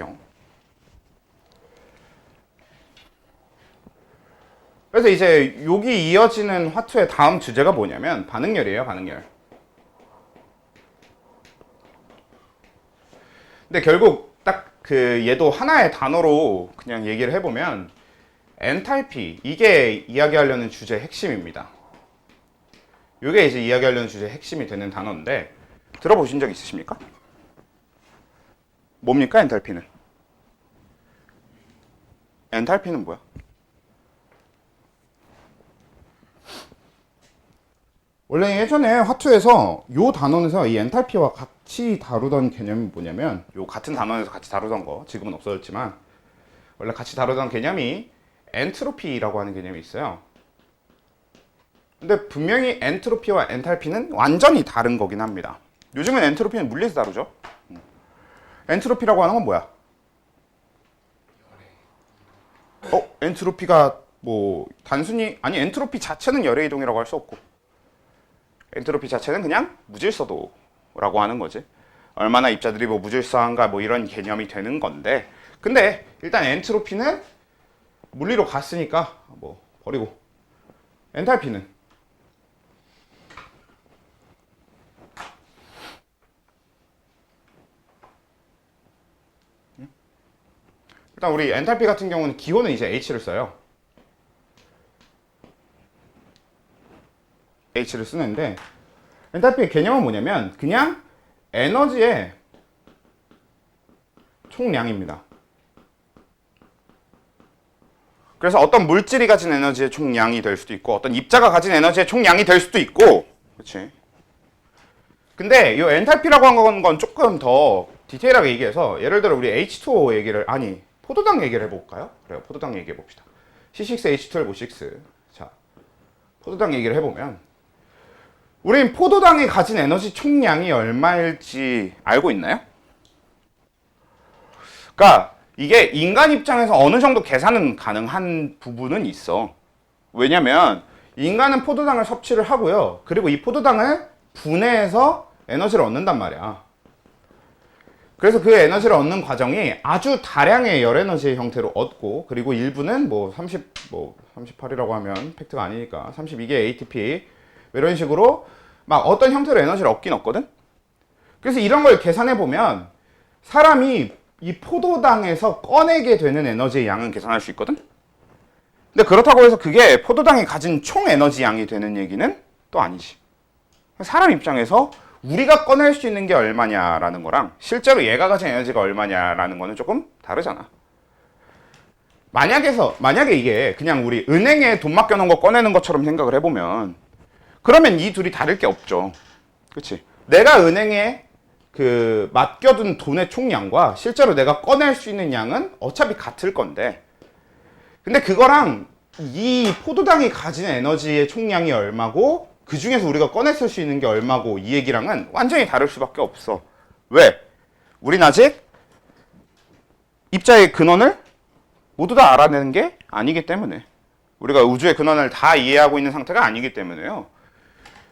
볼게요. 그래서 이제 여기 이어지는 화투의 다음 주제가 뭐냐면 반응열이에요. 반응열. 근데 결국 딱 그 얘도 하나의 단어로 그냥 얘기를 해보면 엔탈피, 이게 이야기하려는 주제의 핵심입니다. 이게 이제 이야기하려는 주제의 핵심이 되는 단어인데 들어보신 적 있으십니까? 뭡니까 엔탈피는? 엔탈피는 뭐야? 원래 예전에 화투에서 이 단원에서 이 엔탈피와 같이 다루던 개념이 뭐냐면 요 같은 단원에서 같이 다루던 거 지금은 없어졌지만 원래 같이 다루던 개념이 엔트로피라고 하는 개념이 있어요. 근데 분명히 엔트로피와 엔탈피는 완전히 다른 거긴 합니다. 요즘은 엔트로피는 물리에서 다루죠. 엔트로피라고 하는 건 뭐야? 엔트로피가 뭐 단순히 아니 엔트로피 자체는 열의 이동이라고 할 수 없고 엔트로피 자체는 그냥 무질서도라고 하는 거지. 얼마나 입자들이 뭐 무질서한가 뭐 이런 개념이 되는 건데 근데 일단 엔트로피는 물리로 갔으니까 뭐 버리고 엔탈피는 일단 우리 엔탈피 같은 경우는 기호는 이제 H를 써요. H를 쓰는데 엔탈피의 개념은 뭐냐면 그냥 에너지의 총량입니다. 그래서 어떤 물질이 가진 에너지의 총량이 될 수도 있고 어떤 입자가 가진 에너지의 총량이 될 수도 있고 그렇지. 근데 이 엔탈피라고 한 건 조금 더 디테일하게 얘기해서 예를 들어 우리 H2O 얘기를 아니 포도당 얘기를 해볼까요? 그래요. 포도당 얘기해 봅시다. C6H12O6 자 포도당 얘기를 해보면 우린 포도당이 가진 에너지 총량이 얼마일지 알고 있나요? 그러니까 이게 인간 입장에서 어느 정도 계산은 가능한 부분은 있어. 왜냐면 인간은 포도당을 섭취를 하고요. 그리고 이 포도당을 분해해서 에너지를 얻는단 말이야. 그래서 그 에너지를 얻는 과정이 아주 다량의 열 에너지의 형태로 얻고 그리고 일부는 뭐 38이라고 하면 팩트가 아니니까 32개의 ATP 이런 식으로 막 어떤 형태로 에너지를 얻긴 얻거든? 그래서 이런 걸 계산해 보면 사람이 이 포도당에서 꺼내게 되는 에너지의 양은 계산할 수 있거든? 근데 그렇다고 해서 그게 포도당이 가진 총 에너지 양이 되는 얘기는 또 아니지. 사람 입장에서 우리가 꺼낼 수 있는 게 얼마냐라는 거랑 실제로 얘가 가진 에너지가 얼마냐라는 거는 조금 다르잖아. 만약에 이게 그냥 우리 은행에 돈 맡겨놓은 거 꺼내는 것처럼 생각을 해보면 그러면 이 둘이 다를 게 없죠. 그치? 내가 은행에 그 맡겨둔 돈의 총량과 실제로 내가 꺼낼 수 있는 양은 어차피 같을 건데 근데 그거랑 이 포도당이 가진 에너지의 총량이 얼마고 그 중에서 우리가 꺼냈을 수 있는 게 얼마고 이 얘기랑은 완전히 다를 수밖에 없어. 왜? 우린 아직 입자의 근원을 모두 다 알아내는 게 아니기 때문에 우리가 우주의 근원을 다 이해하고 있는 상태가 아니기 때문에요.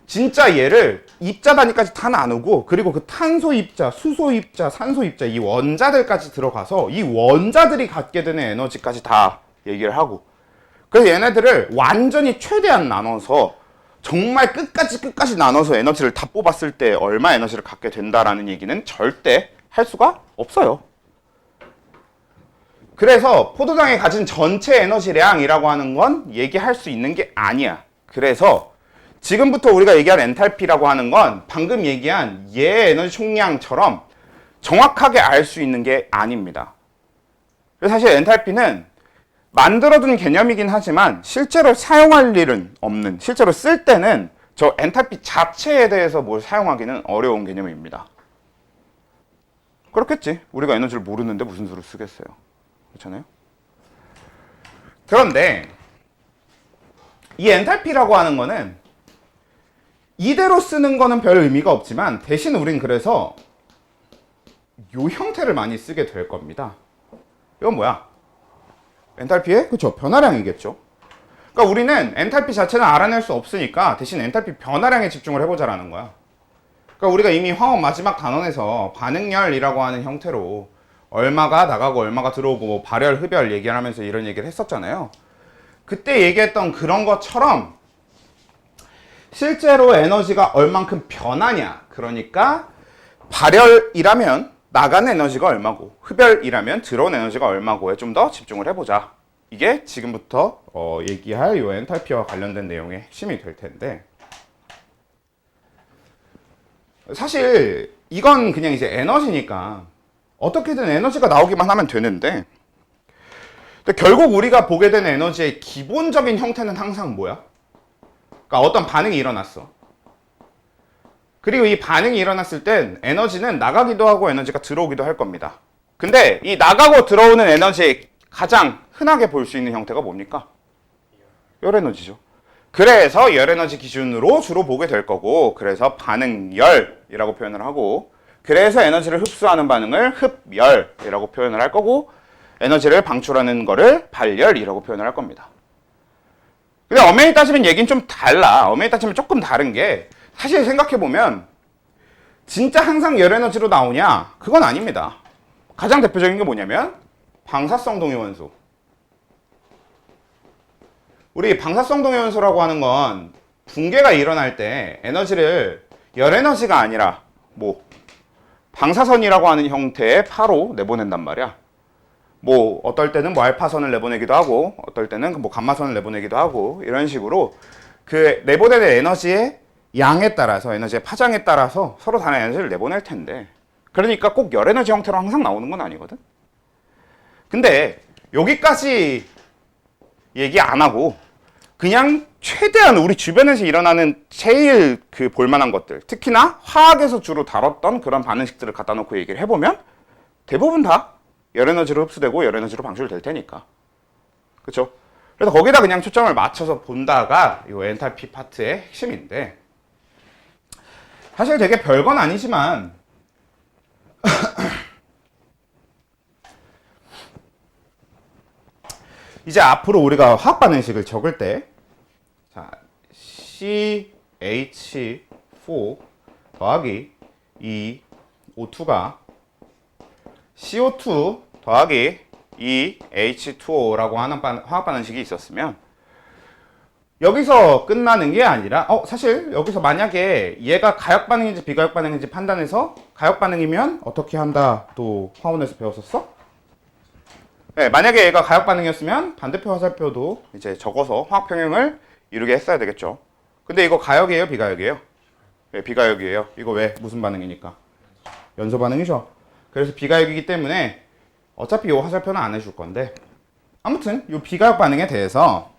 진짜 얘를 입자 단위까지 다 나누고 그리고 그 탄소 입자, 수소 입자, 산소 입자 이 원자들까지 들어가서 이 원자들이 갖게 되는 에너지까지 다 얘기를 하고 그래서 얘네들을 완전히 최대한 나눠서 정말 끝까지 나눠서 에너지를 다 뽑았을 때 얼마 에너지를 갖게 된다라는 얘기는 절대 할 수가 없어요. 그래서 포도당이 가진 전체 에너지량이라고 하는 건 얘기할 수 있는 게 아니야. 그래서 지금부터 우리가 얘기한 엔탈피라고 하는 건 방금 얘기한 얘의 에너지 총량처럼 정확하게 알 수 있는 게 아닙니다. 그래서 사실 엔탈피는 만들어둔 개념이긴 하지만 실제로 사용할 일은 없는, 실제로 쓸 때는 저 엔탈피 자체에 대해서 뭘 사용하기는 어려운 개념입니다. 그렇겠지. 우리가 에너지를 모르는데 무슨 수를 쓰겠어요. 그렇잖아요. 그런데 이 엔탈피라고 하는 거는 이대로 쓰는 거는 별 의미가 없지만 대신 우린 그래서 요 형태를 많이 쓰게 될 겁니다. 이건 뭐야? 엔탈피의 그쵸 변화량이겠죠. 그러니까 우리는 엔탈피 자체는 알아낼 수 없으니까 대신 엔탈피 변화량에 집중을 해보자라는 거야. 그러니까 우리가 이미 화학 마지막 단원에서 반응열이라고 하는 형태로 얼마가 나가고 얼마가 들어오고 뭐 발열, 흡열 얘기를 하면서 이런 얘기를 했었잖아요. 그때 얘기했던 그런 것처럼 실제로 에너지가 얼만큼 변하냐. 그러니까 발열이라면 나가는 에너지가 얼마고 흡열이라면 들어온 에너지가 얼마고에 좀 더 집중을 해보자. 이게 지금부터 얘기할 이 엔탈피와 관련된 내용의 핵심이 될 텐데, 사실 이건 그냥 이제 에너지니까 어떻게든 에너지가 나오기만 하면 되는데, 근데 결국 우리가 보게 되는 에너지의 기본적인 형태는 항상 뭐야? 그러니까 어떤 반응이 일어났어. 그리고 이 반응이 일어났을 땐 에너지는 나가기도 하고 에너지가 들어오기도 할 겁니다. 근데 이 나가고 들어오는 에너지의 가장 흔하게 볼 수 있는 형태가 뭡니까? 열에너지죠. 그래서 열에너지 기준으로 주로 보게 될 거고, 그래서 반응열이라고 표현을 하고, 그래서 에너지를 흡수하는 반응을 흡열이라고 표현을 할 거고, 에너지를 방출하는 거를 발열이라고 표현을 할 겁니다. 근데 엄연히 따지면 얘기는 좀 달라. 엄연히 따지면 조금 다른 게, 사실 생각해보면 진짜 항상 열에너지로 나오냐? 그건 아닙니다. 가장 대표적인 게 뭐냐면 방사성 동위원소. 우리 방사성 동위원소라고 하는 건 붕괴가 일어날 때 에너지를 열에너지가 아니라 뭐 방사선이라고 하는 형태의 파로 내보낸단 말이야. 뭐 어떨 때는 뭐 알파선을 내보내기도 하고, 어떨 때는 뭐 감마선을 내보내기도 하고, 이런 식으로 그 내보내는 에너지의 양에 따라서, 에너지의 파장에 따라서 서로 다른 에너지를 내보낼 텐데, 그러니까 꼭 열에너지 형태로 항상 나오는 건 아니거든. 근데 여기까지 얘기 안 하고 그냥 최대한 우리 주변에서 일어나는 제일 그 볼만한 것들, 특히나 화학에서 주로 다뤘던 그런 반응식들을 갖다 놓고 얘기를 해보면 대부분 다 열에너지로 흡수되고 열에너지로 방출될 테니까. 그렇죠? 그래서 거기다 그냥 초점을 맞춰서 본다가 이 엔탈피 파트의 핵심인데, 사실 되게 별건 아니지만 이제 앞으로 우리가 화학 반응식을 적을 때, 자, CH4 더하기 이 O2가 CO2 더하기 이 H2O라고 하는 화학 반응식이 있었으면, 여기서 끝나는 게 아니라, 사실 여기서 만약에 얘가 가역 반응인지 비가역 반응인지 판단해서 가역 반응이면 어떻게 한다 또 화원에서 배웠었어? 네, 만약에 얘가 가역 반응이었으면 반대표 화살표도 이제 적어서 화학 평형을 이루게 했어야 되겠죠. 근데 이거 가역이에요, 비가역이에요? 네, 비가역이에요. 이거 왜? 무슨 반응이니까? 연소 반응이죠. 그래서 비가역이기 때문에 어차피 이 화살표는 안 해줄 건데, 아무튼 이 비가역 반응에 대해서,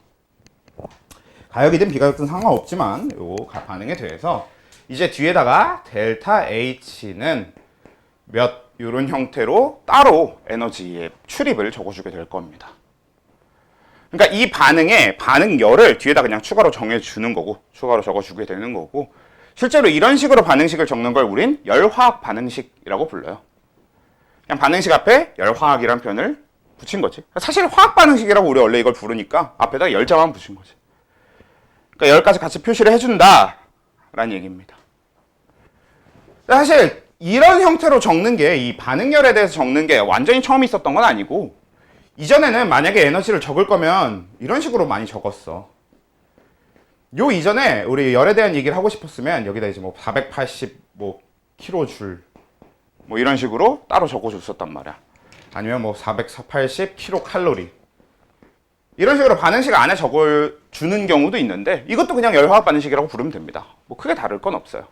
가역이든 비가역든 상관없지만 이 반응에 대해서 이제 뒤에다가 델타 H는 몇, 이런 형태로 따로 에너지의 출입을 적어주게 될 겁니다. 그러니까 이 반응의 반응열을 뒤에다 그냥 추가로 정해주는 거고, 추가로 적어주게 되는 거고, 실제로 이런 식으로 반응식을 적는 걸 우린 열화학 반응식이라고 불러요. 그냥 반응식 앞에 열화학이라는 표현을 붙인 거지. 사실 화학 반응식이라고 우리 원래 이걸 부르니까 앞에다 열자만 붙인 거지. 그러니까 열까지 같이 표시를 해준다 라는 얘기입니다. 사실 이런 형태로 적는 게, 이 반응열에 대해서 적는 게 완전히 처음 있었던 건 아니고, 이전에는 만약에 에너지를 적을 거면 이런 식으로 많이 적었어. 요 이전에 우리 열에 대한 얘기를 하고 싶었으면 여기다 이제 뭐 480 뭐 킬로줄 뭐 이런 식으로 따로 적어줬었단 말이야. 아니면 뭐 480 킬로칼로리 이런 식으로 반응식 안에 적어주는 경우도 있는데, 이것도 그냥 열화학 반응식이라고 부르면 됩니다. 뭐 크게 다를 건 없어요.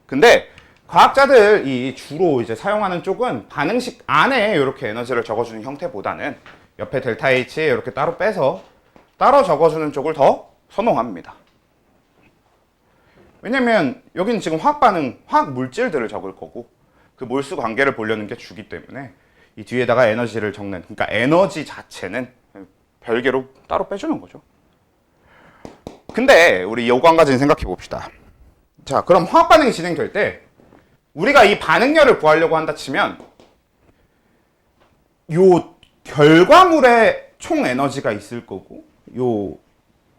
근데 과학자들이 주로 이제 사용하는 쪽은 반응식 안에 이렇게 에너지를 적어주는 형태보다는 옆에 델타 H에 이렇게 따로 빼서 따로 적어주는 쪽을 더 선호합니다. 왜냐면 여기는 지금 화학 반응, 화학 물질들을 적을 거고, 그 몰수 관계를 보려는 게 주기 때문에 이 뒤에다가 에너지를 적는, 그러니까 에너지 자체는 별개로 따로 빼주는 거죠. 근데 우리 요거 한 가지는 생각해 봅시다. 자, 그럼 화학 반응이 진행될 때 우리가 이 반응열을 구하려고 한다 치면, 요 결과물의 총 에너지가 있을 거고, 요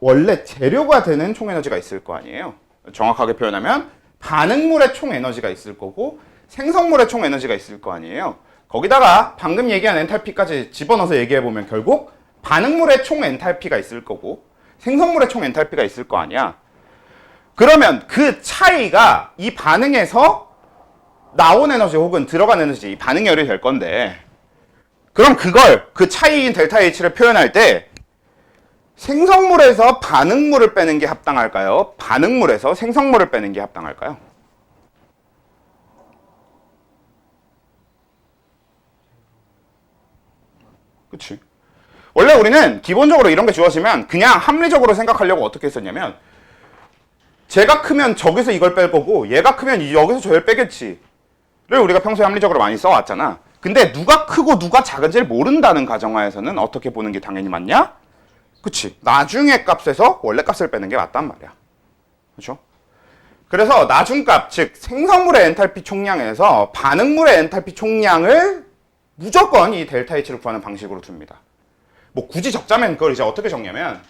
원래 재료가 되는 총 에너지가 있을 거 아니에요. 정확하게 표현하면 반응물의 총 에너지가 있을 거고, 생성물의 총 에너지가 있을 거 아니에요. 거기다가 방금 얘기한 엔탈피까지 집어넣어서 얘기해보면 결국 반응물의 총 엔탈피가 있을 거고 생성물의 총 엔탈피가 있을 거 아니야. 그러면 그 차이가 이 반응에서 나온 에너지 혹은 들어간 에너지, 반응열이 될 건데, 그럼 그걸, 그 차이인 델타 H를 표현할 때 생성물에서 반응물을 빼는 게 합당할까요? 반응물에서 생성물을 빼는 게 합당할까요? 그치? 원래 우리는 기본적으로 이런 게 주어지면 그냥 합리적으로 생각하려고 어떻게 했었냐면, 쟤가 크면 저기서 이걸 뺄 거고 얘가 크면 여기서 저걸 빼겠지를 우리가 평소에 합리적으로 많이 써왔잖아. 근데 누가 크고 누가 작은지를 모른다는 가정하에서는 어떻게 보는 게 당연히 맞냐? 그치? 나중의 값에서 원래 값을 빼는 게 맞단 말이야. 그렇죠? 그래서 나중값, 즉 생성물의 엔탈피 총량에서 반응물의 엔탈피 총량을 무조건 이 델타 H를 구하는 방식으로 둡니다. 뭐 굳이 적자면 그걸 이제 어떻게 적냐면,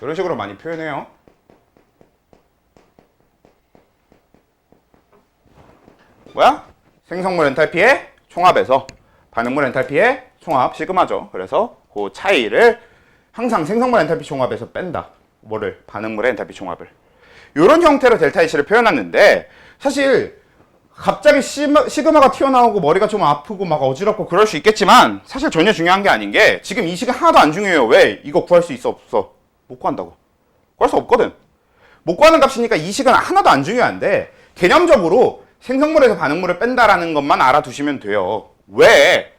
이런 식으로 많이 표현해요. 뭐야? 생성물 엔탈피의 총합에서 반응물 엔탈피의 총합, 시그마죠. 그래서 그 차이를 항상 생성물 엔탈피 총합에서 뺀다. 뭐를? 반응물의 엔탈피 총합을. 이런 형태로 델타 H를 표현하는데, 사실 갑자기 시그마가 튀어나오고 머리가 좀 아프고 막 어지럽고 그럴 수 있겠지만 사실 전혀 중요한 게 아닌 게, 지금 이 식은 하나도 안 중요해요. 왜? 이거 구할 수 있어 없어? 못 구한다고. 구할 수 없거든. 못 구하는 값이니까 이 식은 하나도 안 중요한데, 개념적으로 생성물에서 반응물을 뺀다라는 것만 알아두시면 돼요. 왜?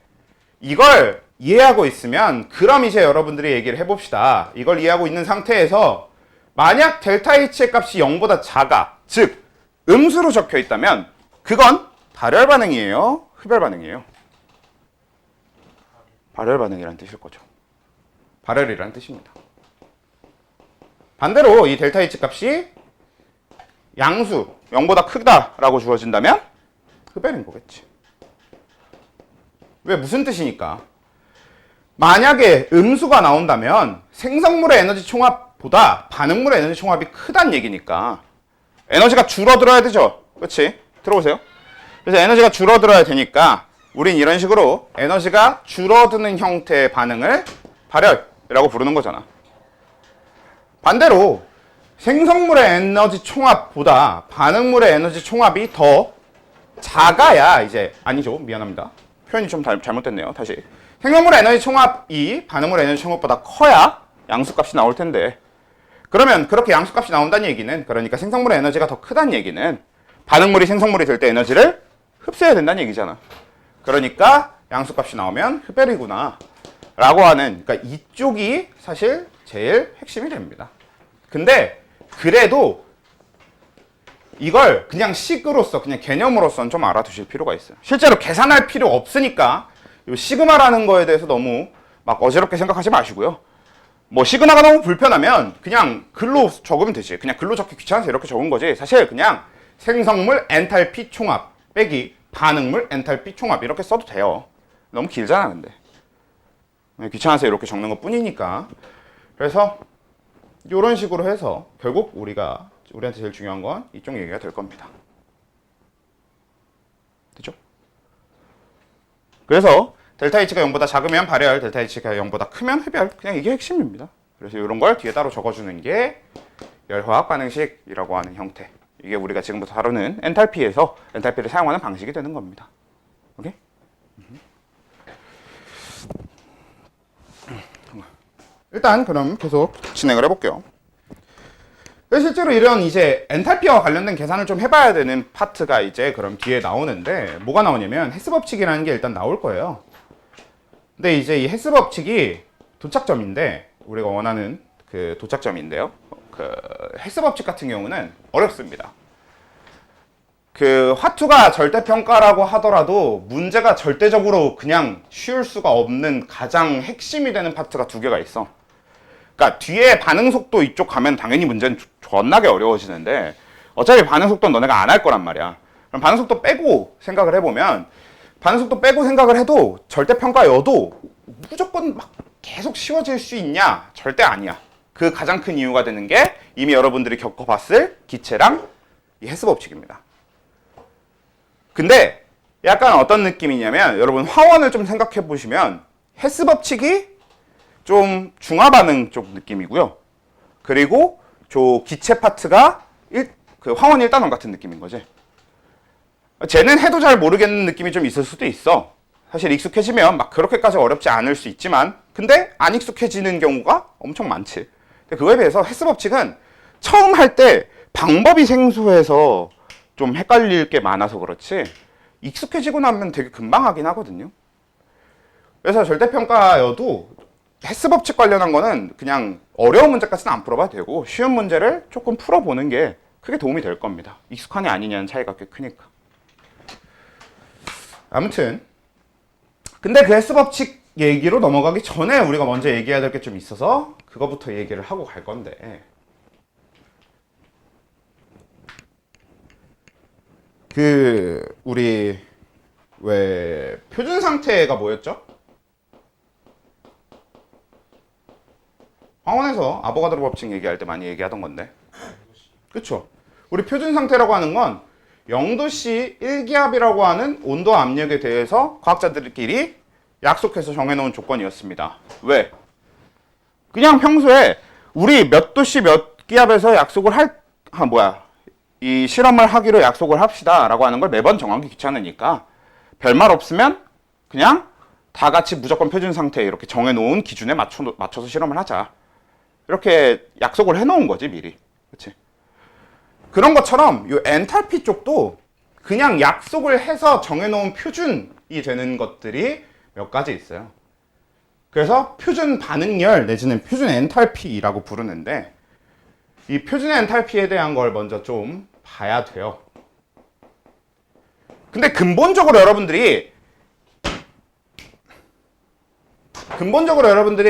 이걸 이해하고 있으면, 그럼 이제 여러분들이 얘기를 해봅시다. 이걸 이해하고 있는 상태에서 만약 델타 H의 값이 0보다 작아, 즉 음수로 적혀 있다면 그건 발열 반응이에요? 흡열 반응이에요? 발열 반응이라는 뜻일 거죠. 발열이라는 뜻입니다. 반대로 이 델타 H 값이 양수, 0보다 크다라고 주어진다면 흡열인 거겠지. 왜? 무슨 뜻이니까? 만약에 음수가 나온다면 생성물의 에너지 총합보다 반응물의 에너지 총합이 크다는 얘기니까 에너지가 줄어들어야 되죠. 그렇지? 들어보세요. 그래서 에너지가 줄어들어야 되니까 우린 이런 식으로 에너지가 줄어드는 형태의 반응을 발열이라고 부르는 거잖아. 반대로 생성물의 에너지 총합보다 반응물의 에너지 총합이 더 작아야 이제, 아니죠, 미안합니다, 표현이 좀 잘못됐네요. 다시. 생성물의 에너지 총합이 반응물의 에너지 총합보다 커야 양수값이 나올 텐데, 그러면 그렇게 양수값이 나온다는 얘기는, 그러니까 생성물의 에너지가 더 크다는 얘기는 반응물이 생성물이 될 때 에너지를 흡수해야 된다는 얘기잖아. 그러니까 양수값이 나오면 흡열이구나 라고 하는, 그러니까 이쪽이 사실 제일 핵심이 됩니다. 근데 그래도 이걸 그냥 식으로서, 그냥 개념으로서는 좀 알아두실 필요가 있어요. 실제로 계산할 필요 없으니까 이 시그마라는 거에 대해서 너무 막 어지럽게 생각하지 마시고요. 뭐 시그마가 너무 불편하면 그냥 글로 적으면 되지. 그냥 글로 적기 귀찮아서 이렇게 적은 거지. 사실 그냥 생성물 엔탈피 총합 빼기 반응물 엔탈피 총합 이렇게 써도 돼요. 너무 길잖아 근데. 귀찮아서 이렇게 적는 것 뿐이니까. 그래서 이런 식으로 해서 결국 우리한테 제일 중요한 건 이쪽 얘기가 될 겁니다. 됐죠? 그래서 델타 H가 0보다 작으면 발열, 델타 H가 0보다 크면 흡열. 그냥 이게 핵심입니다. 그래서 이런 걸 뒤에 따로 적어주는 게 열화학 반응식이라고 하는 형태. 이게 우리가 지금부터 다루는 엔탈피에서 엔탈피를 사용하는 방식이 되는 겁니다. 오케이? 일단 그럼 계속 진행을 해볼게요. 실제로 이런 이제 엔탈피와 관련된 계산을 좀 해봐야 되는 파트가 이제 그럼 뒤에 나오는데, 뭐가 나오냐면 헤스 법칙이라는 게 일단 나올 거예요. 근데 이제 이 헤스 법칙이 도착점인데, 우리가 원하는 그 도착점인데요. 그 헤스 법칙 같은 경우는 어렵습니다. 그 화투가 절대평가라고 하더라도 문제가 절대적으로 그냥 쉬울 수가 없는 가장 핵심이 되는 파트가 두 개가 있어. 그러니까 뒤에 반응 속도 이쪽 가면 당연히 문제는 존나게 어려워지는데, 어차피 반응 속도는 너네가 안 할 거란 말이야. 그럼 반응 속도 빼고 생각을 해보면, 반응 속도 빼고 생각을 해도 절대평가여도 무조건 막 계속 쉬워질 수 있냐? 절대 아니야. 그 가장 큰 이유가 되는 게 이미 여러분들이 겪어봤을 기체랑 이 헤스 법칙입니다. 근데 약간 어떤 느낌이냐면 여러분 화원을 좀 생각해 보시면 헤스 법칙이 좀 중화 반응 쪽 느낌이고요. 그리고 저 기체 파트가 그 화원 1단원 같은 느낌인 거지. 쟤는 해도 잘 모르겠는 느낌이 좀 있을 수도 있어. 사실 익숙해지면 막 그렇게까지 어렵지 않을 수 있지만 근데 안 익숙해지는 경우가 엄청 많지. 근데 그거에 비해서 헤스 법칙은 처음 할 때 방법이 생소해서 좀 헷갈릴 게 많아서 그렇지 익숙해지고 나면 되게 금방 하긴 하거든요. 그래서 절대평가여도 헤스 법칙 관련한 거는 그냥 어려운 문제까지는 안 풀어봐도 되고 쉬운 문제를 조금 풀어보는 게 크게 도움이 될 겁니다. 익숙하냐 아니냐는 차이가 꽤 크니까. 아무튼 근데 그 헤스 법칙 얘기로 넘어가기 전에 우리가 먼저 얘기해야 될 게 좀 있어서 그거부터 얘기를 하고 갈 건데 우리 왜 표준 상태가 뭐였죠? 황원에서 아보가드로 법칙 얘기할 때 많이 얘기하던 건데 그쵸? 우리 표준 상태라고 하는 건 0도씨 1기압이라고 하는 온도 압력에 대해서 과학자들끼리 약속해서 정해놓은 조건이었습니다. 왜? 그냥 평소에 우리 몇 도씨 몇 기압에서 약속을 이 실험을 하기로 약속을 합시다 라고 하는 걸 매번 정하기 귀찮으니까 별말 없으면 그냥 다 같이 무조건 표준 상태 이렇게 정해놓은 기준에 맞춰서 실험을 하자. 이렇게 약속을 해놓은 거지 미리. 그치? 그런 것처럼 이 엔탈피 쪽도 그냥 약속을 해서 정해놓은 표준이 되는 것들이 몇 가지 있어요. 그래서 표준 반응열 내지는 표준 엔탈피라고 부르는데 이 표준 엔탈피에 대한 걸 먼저 좀 봐야 돼요. 근데 근본적으로 여러분들이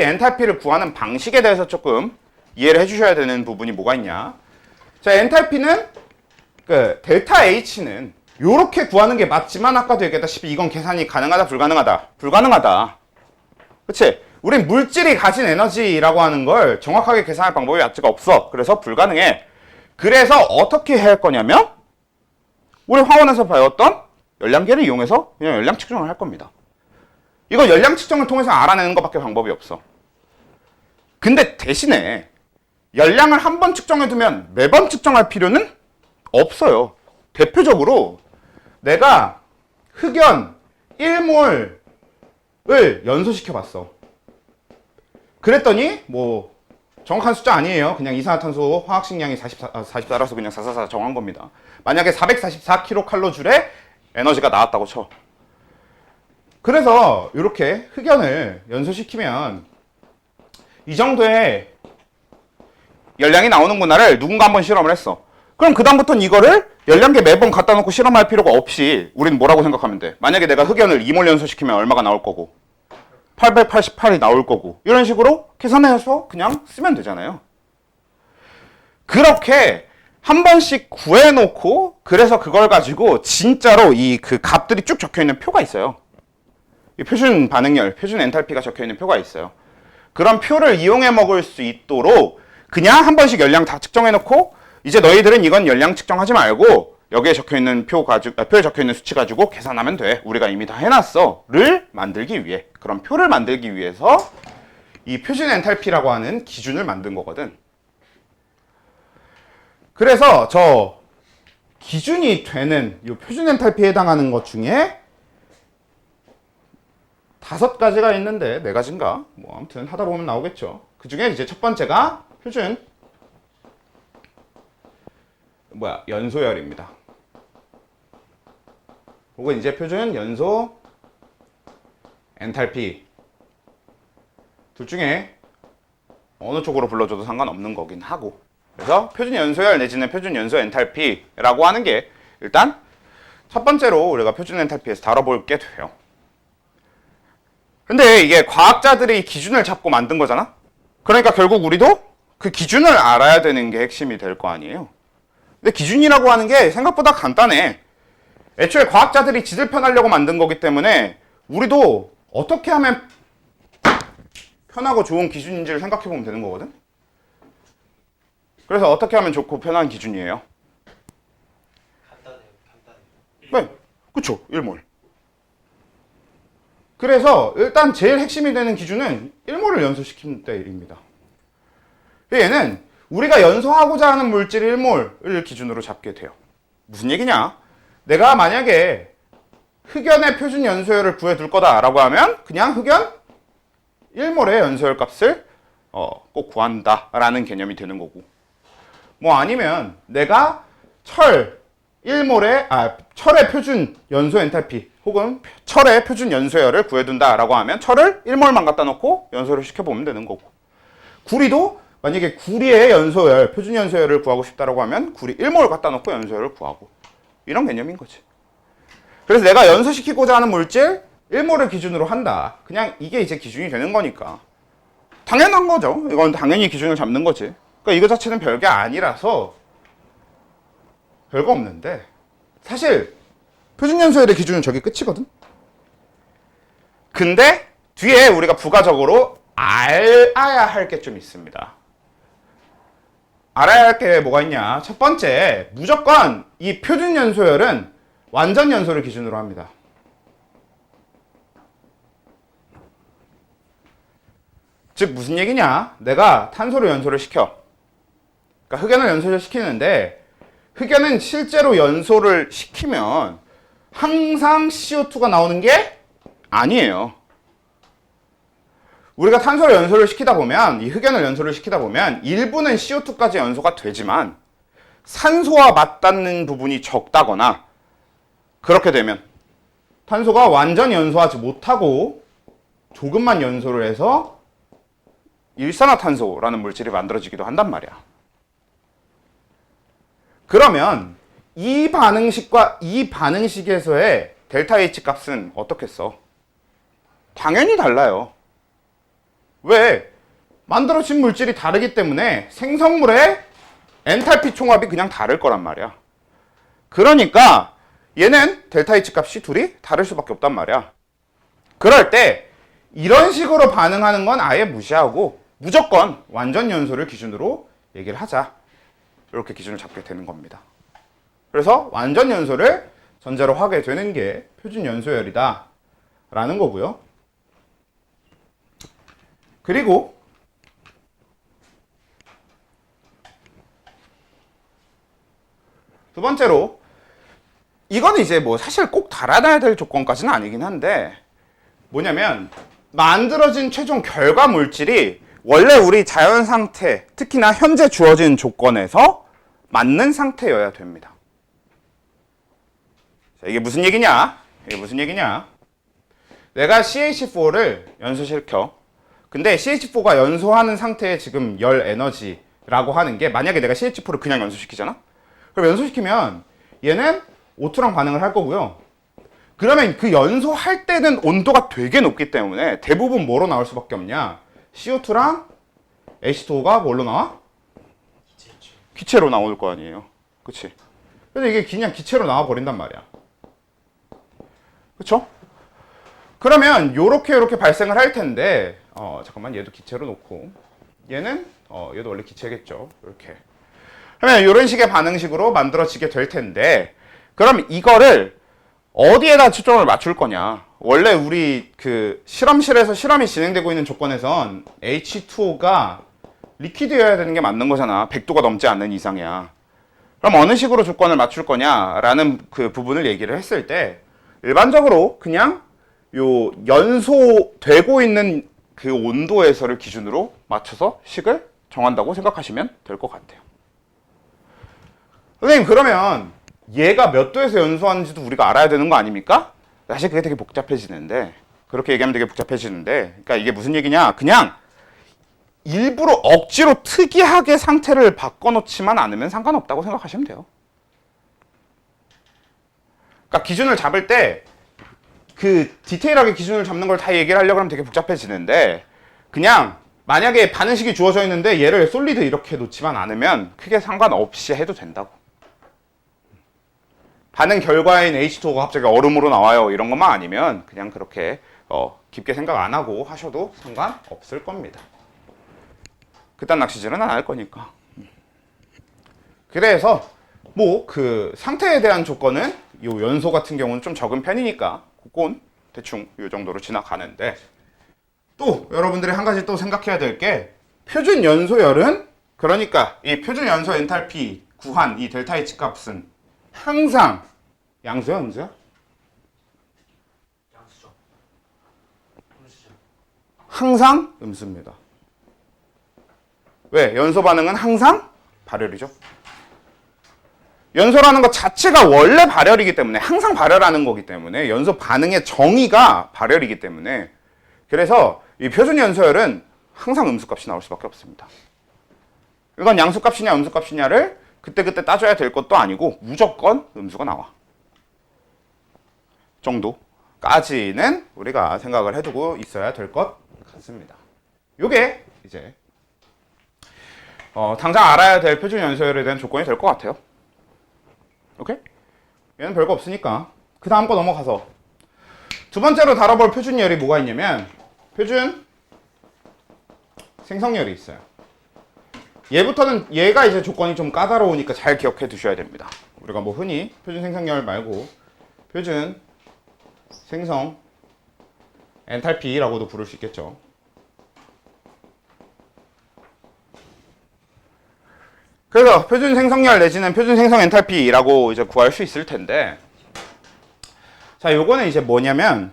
엔탈피를 구하는 방식에 대해서 조금 이해를 해주셔야 되는 부분이 뭐가 있냐. 자, 엔탈피는 델타 H는 요렇게 구하는 게 맞지만 아까도 얘기했다시피 이건 계산이 가능하다 불가능하다? 불가능하다. 그치? 우린 물질이 가진 에너지라고 하는 걸 정확하게 계산할 방법이 아직 없어. 그래서 불가능해. 그래서 어떻게 해야 할 거냐면 우리 화원에서 배웠던 열량계를 이용해서 그냥 열량 측정을 할 겁니다. 이거 열량 측정을 통해서 알아내는 것밖에 방법이 없어. 근데 대신에 열량을 한 번 측정해두면 매번 측정할 필요는 없어요. 대표적으로 내가 흑연 1몰을 연소시켜봤어. 그랬더니 뭐 정확한 숫자 아니에요. 그냥 이산화탄소 화학식량이 44라서 그냥 444 정한 겁니다. 만약에 444kcal의 에너지가 나왔다고 쳐. 그래서 이렇게 흑연을 연소시키면 이 정도의 열량이 나오는구나를 누군가 한번 실험을 했어. 그럼 그 다음부터는 이거를 열량계 매번 갖다 놓고 실험할 필요가 없이 우리는 뭐라고 생각하면 돼? 만약에 내가 흑연을 2몰 연소시키면 얼마가 나올 거고 888이 나올 거고 이런 식으로 계산해서 그냥 쓰면 되잖아요. 그렇게 한 번씩 구해놓고 그래서 그걸 가지고 진짜로 이 그 값들이 쭉 적혀있는 표가 있어요. 이 표준 반응열, 표준 엔탈피가 적혀있는 표가 있어요. 그런 표를 이용해 먹을 수 있도록 그냥 한 번씩 열량 다 측정해놓고 이제 너희들은 이건 열량 측정하지 말고 여기에 적혀있는 표에 적혀있는 수치 가지고 계산하면 돼. 우리가 이미 다 해놨어. 를 만들기 위해. 그런 표를 만들기 위해서 이 표준 엔탈피라고 하는 기준을 만든 거거든. 그래서 저 기준이 되는 이 표준 엔탈피에 해당하는 것 중에 5가지가 있는데 4가지인가? 뭐 아무튼 하다 보면 나오겠죠. 그 중에 이제 첫 번째가 표준 연소열입니다. 혹은 이제 표준 연소 엔탈피 둘 중에 어느 쪽으로 불러줘도 상관없는 거긴 하고 그래서 표준 연소열 내지는 표준 연소 엔탈피라고 하는 게 일단 첫 번째로 우리가 표준 엔탈피에서 다뤄볼 게 돼요. 근데 이게 과학자들이 기준을 잡고 만든 거잖아? 그러니까 결국 우리도 그 기준을 알아야 되는 게 핵심이 될 거 아니에요. 근데 기준이라고 하는 게 생각보다 간단해. 애초에 과학자들이 지들 편하려고 만든 거기 때문에 우리도 어떻게 하면 편하고 좋은 기준인지를 생각해 보면 되는 거거든? 그래서 어떻게 하면 좋고 편한 기준이에요? 네, 그쵸. 1몰. 그래서 일단 제일 핵심이 되는 기준은 1몰을 연소시키는 때입니다. 얘는 우리가 연소하고자 하는 물질 1몰을 기준으로 잡게 돼요. 무슨 얘기냐? 내가 만약에 흑연의 표준 연소율을 구해둘 거다라고 하면 그냥 흑연 1몰의 연소율 값을 꼭 구한다라는 개념이 되는 거고, 뭐 아니면 내가 철 1몰의 철의 표준 연소 엔탈피 혹은 철의 표준 연소열을 구해둔다라고 하면 철을 1몰만 갖다 놓고 연소를 시켜보면 되는 거고, 구리도 만약에 구리의 연소열, 표준 연소열을 구하고 싶다라고 하면 구리 1몰 갖다 놓고 연소열을 구하고, 이런 개념인 거지. 그래서 내가 연소시키고자 하는 물질 1몰을 기준으로 한다. 그냥 이게 이제 기준이 되는 거니까 당연한 거죠. 이건 당연히 기준을 잡는 거지. 그러니까 이거 자체는 별게 아니라서 별거 없는데, 사실 표준 연소열의 기준은 저게 끝이거든. 근데 뒤에 우리가 부가적으로 알아야 할 게 좀 있습니다. 알아야 할 게 뭐가 있냐? 첫 번째, 무조건 이 표준 연소열은 완전 연소를 기준으로 합니다. 즉 무슨 얘기냐? 내가 탄소를 연소를 시켜. 그러니까 흑연을 연소를 시키는데, 흑연은 실제로 연소를 시키면 항상 CO2가 나오는 게 아니에요. 우리가 탄소를 연소를 시키다 보면, 이 흑연을 연소를 시키다 보면 일부는 CO2까지 연소가 되지만 산소와 맞닿는 부분이 적다거나, 그렇게 되면 탄소가 완전히 연소하지 못하고 조금만 연소를 해서 일산화탄소라는 물질이 만들어지기도 한단 말이야. 그러면 이 반응식과 이 반응식에서의 델타 H 값은 어떻겠어? 당연히 달라요. 왜? 만들어진 물질이 다르기 때문에 생성물의 엔탈피 총합이 그냥 다를 거란 말이야. 그러니까 얘는 델타 H 값이 둘이 다를 수밖에 없단 말이야. 그럴 때 이런 식으로 반응하는 건 아예 무시하고 무조건 완전 연소를 기준으로 얘기를 하자. 이렇게 기준을 잡게 되는 겁니다. 그래서 완전 연소를 전제로 하게 되는 게 표준 연소열이다 라는 거고요. 그리고 두 번째로, 이거는 이제 뭐 사실 꼭 달아놔야 될 조건까지는 아니긴 한데, 뭐냐면 만들어진 최종 결과 물질이 원래 우리 자연 상태, 특히나 현재 주어진 조건에서 맞는 상태여야 됩니다. 자, 이게 무슨 얘기냐? 내가 CH4를 연소시켜. 근데 CH4가 연소하는 상태의 지금 열 에너지라고 하는 게, 만약에 내가 CH4를 그냥 연소시키잖아? 그럼 연소시키면 얘는 O2랑 반응을 할 거고요. 그러면 그 연소할 때는 온도가 되게 높기 때문에 대부분 뭐로 나올 수밖에 없냐? CO2랑 H2O가 뭘로 나와? 기체로 나올 거 아니에요. 그치? 근데 이게 그냥 기체로 나와 버린단 말이야. 그쵸? 그러면 요렇게 발생을 할 텐데, 잠깐만, 얘도 기체로 놓고, 얘는 얘도 원래 기체겠죠. 이렇게. 그러면 이런 식의 반응식으로 만들어지게 될 텐데, 그럼 이거를 어디에다 초점을 맞출 거냐? 원래 우리 그 실험실에서 실험이 진행되고 있는 조건에선 H2O가 리퀴드여야 되는 게 맞는 거잖아. 100도가 넘지 않는 이상이야. 그럼 어느 식으로 조건을 맞출 거냐라는 그 부분을 얘기를 했을 때, 일반적으로 그냥 요 연소되고 있는 그 온도에서를 기준으로 맞춰서 식을 정한다고 생각하시면 될 것 같아요. 선생님, 그러면 얘가 몇 도에서 연소하는지도 우리가 알아야 되는 거 아닙니까? 사실 그게 되게 복잡해지는데, 그렇게 얘기하면 되게 복잡해지는데, 그러니까 이게 무슨 얘기냐? 그냥 일부러 억지로 특이하게 상태를 바꿔놓지만 않으면 상관없다고 생각하시면 돼요. 그러니까 기준을 잡을 때 그 디테일하게 기준을 잡는 걸 다 얘기를 하려고 하면 되게 복잡해지는데, 그냥 만약에 반응식이 주어져 있는데 얘를 솔리드 이렇게 놓지만 않으면 크게 상관없이 해도 된다고. 반응 결과인 H2O가 갑자기 얼음으로 나와요, 이런 것만 아니면 그냥 그렇게 깊게 생각 안 하고 하셔도 상관없을 겁니다. 그딴 낚시질은 안 할 거니까. 그래서 뭐 그 상태에 대한 조건은 요 연소 같은 경우는 좀 적은 편이니까 그건 대충 요 정도로 지나가는데, 또 여러분들이 한 가지 또 생각해야 될 게 표준 연소열은, 그러니까 이 표준 연소 엔탈피 구한 이 델타 H 값은 항상 양수야, 음수야? 양수죠. 음수죠. 항상 음수입니다. 왜? 연소 반응은 항상 발열이죠. 연소라는 것 자체가 원래 발열이기 때문에, 항상 발열하는 거기 때문에, 연소 반응의 정의가 발열이기 때문에, 그래서 이 표준 연소열은 항상 음수값이 나올 수밖에 없습니다. 이건 양수값이냐 음수값이냐를 그때그때 따져야 될 것도 아니고 무조건 음수가 나와 정도까지는 우리가 생각을 해두고 있어야 될 것 같습니다. 요게 이제 당장 알아야 될 표준 연소열에 대한 조건이 될 것 같아요. 오케이? 얘는 별거 없으니까 그 다음 거 넘어가서 두 번째로 다뤄볼 표준열이 뭐가 있냐면 표준 생성열이 있어요. 얘부터는, 얘가 이제 조건이 좀 까다로우니까 잘 기억해 두셔야 됩니다. 우리가 뭐 흔히 표준 생성열 말고 표준 생성 엔탈피라고도 부를 수 있겠죠. 그래서 표준 생성열 내지는 표준 생성 엔탈피라고 이제 구할 수 있을 텐데, 자, 요거는 이제 뭐냐면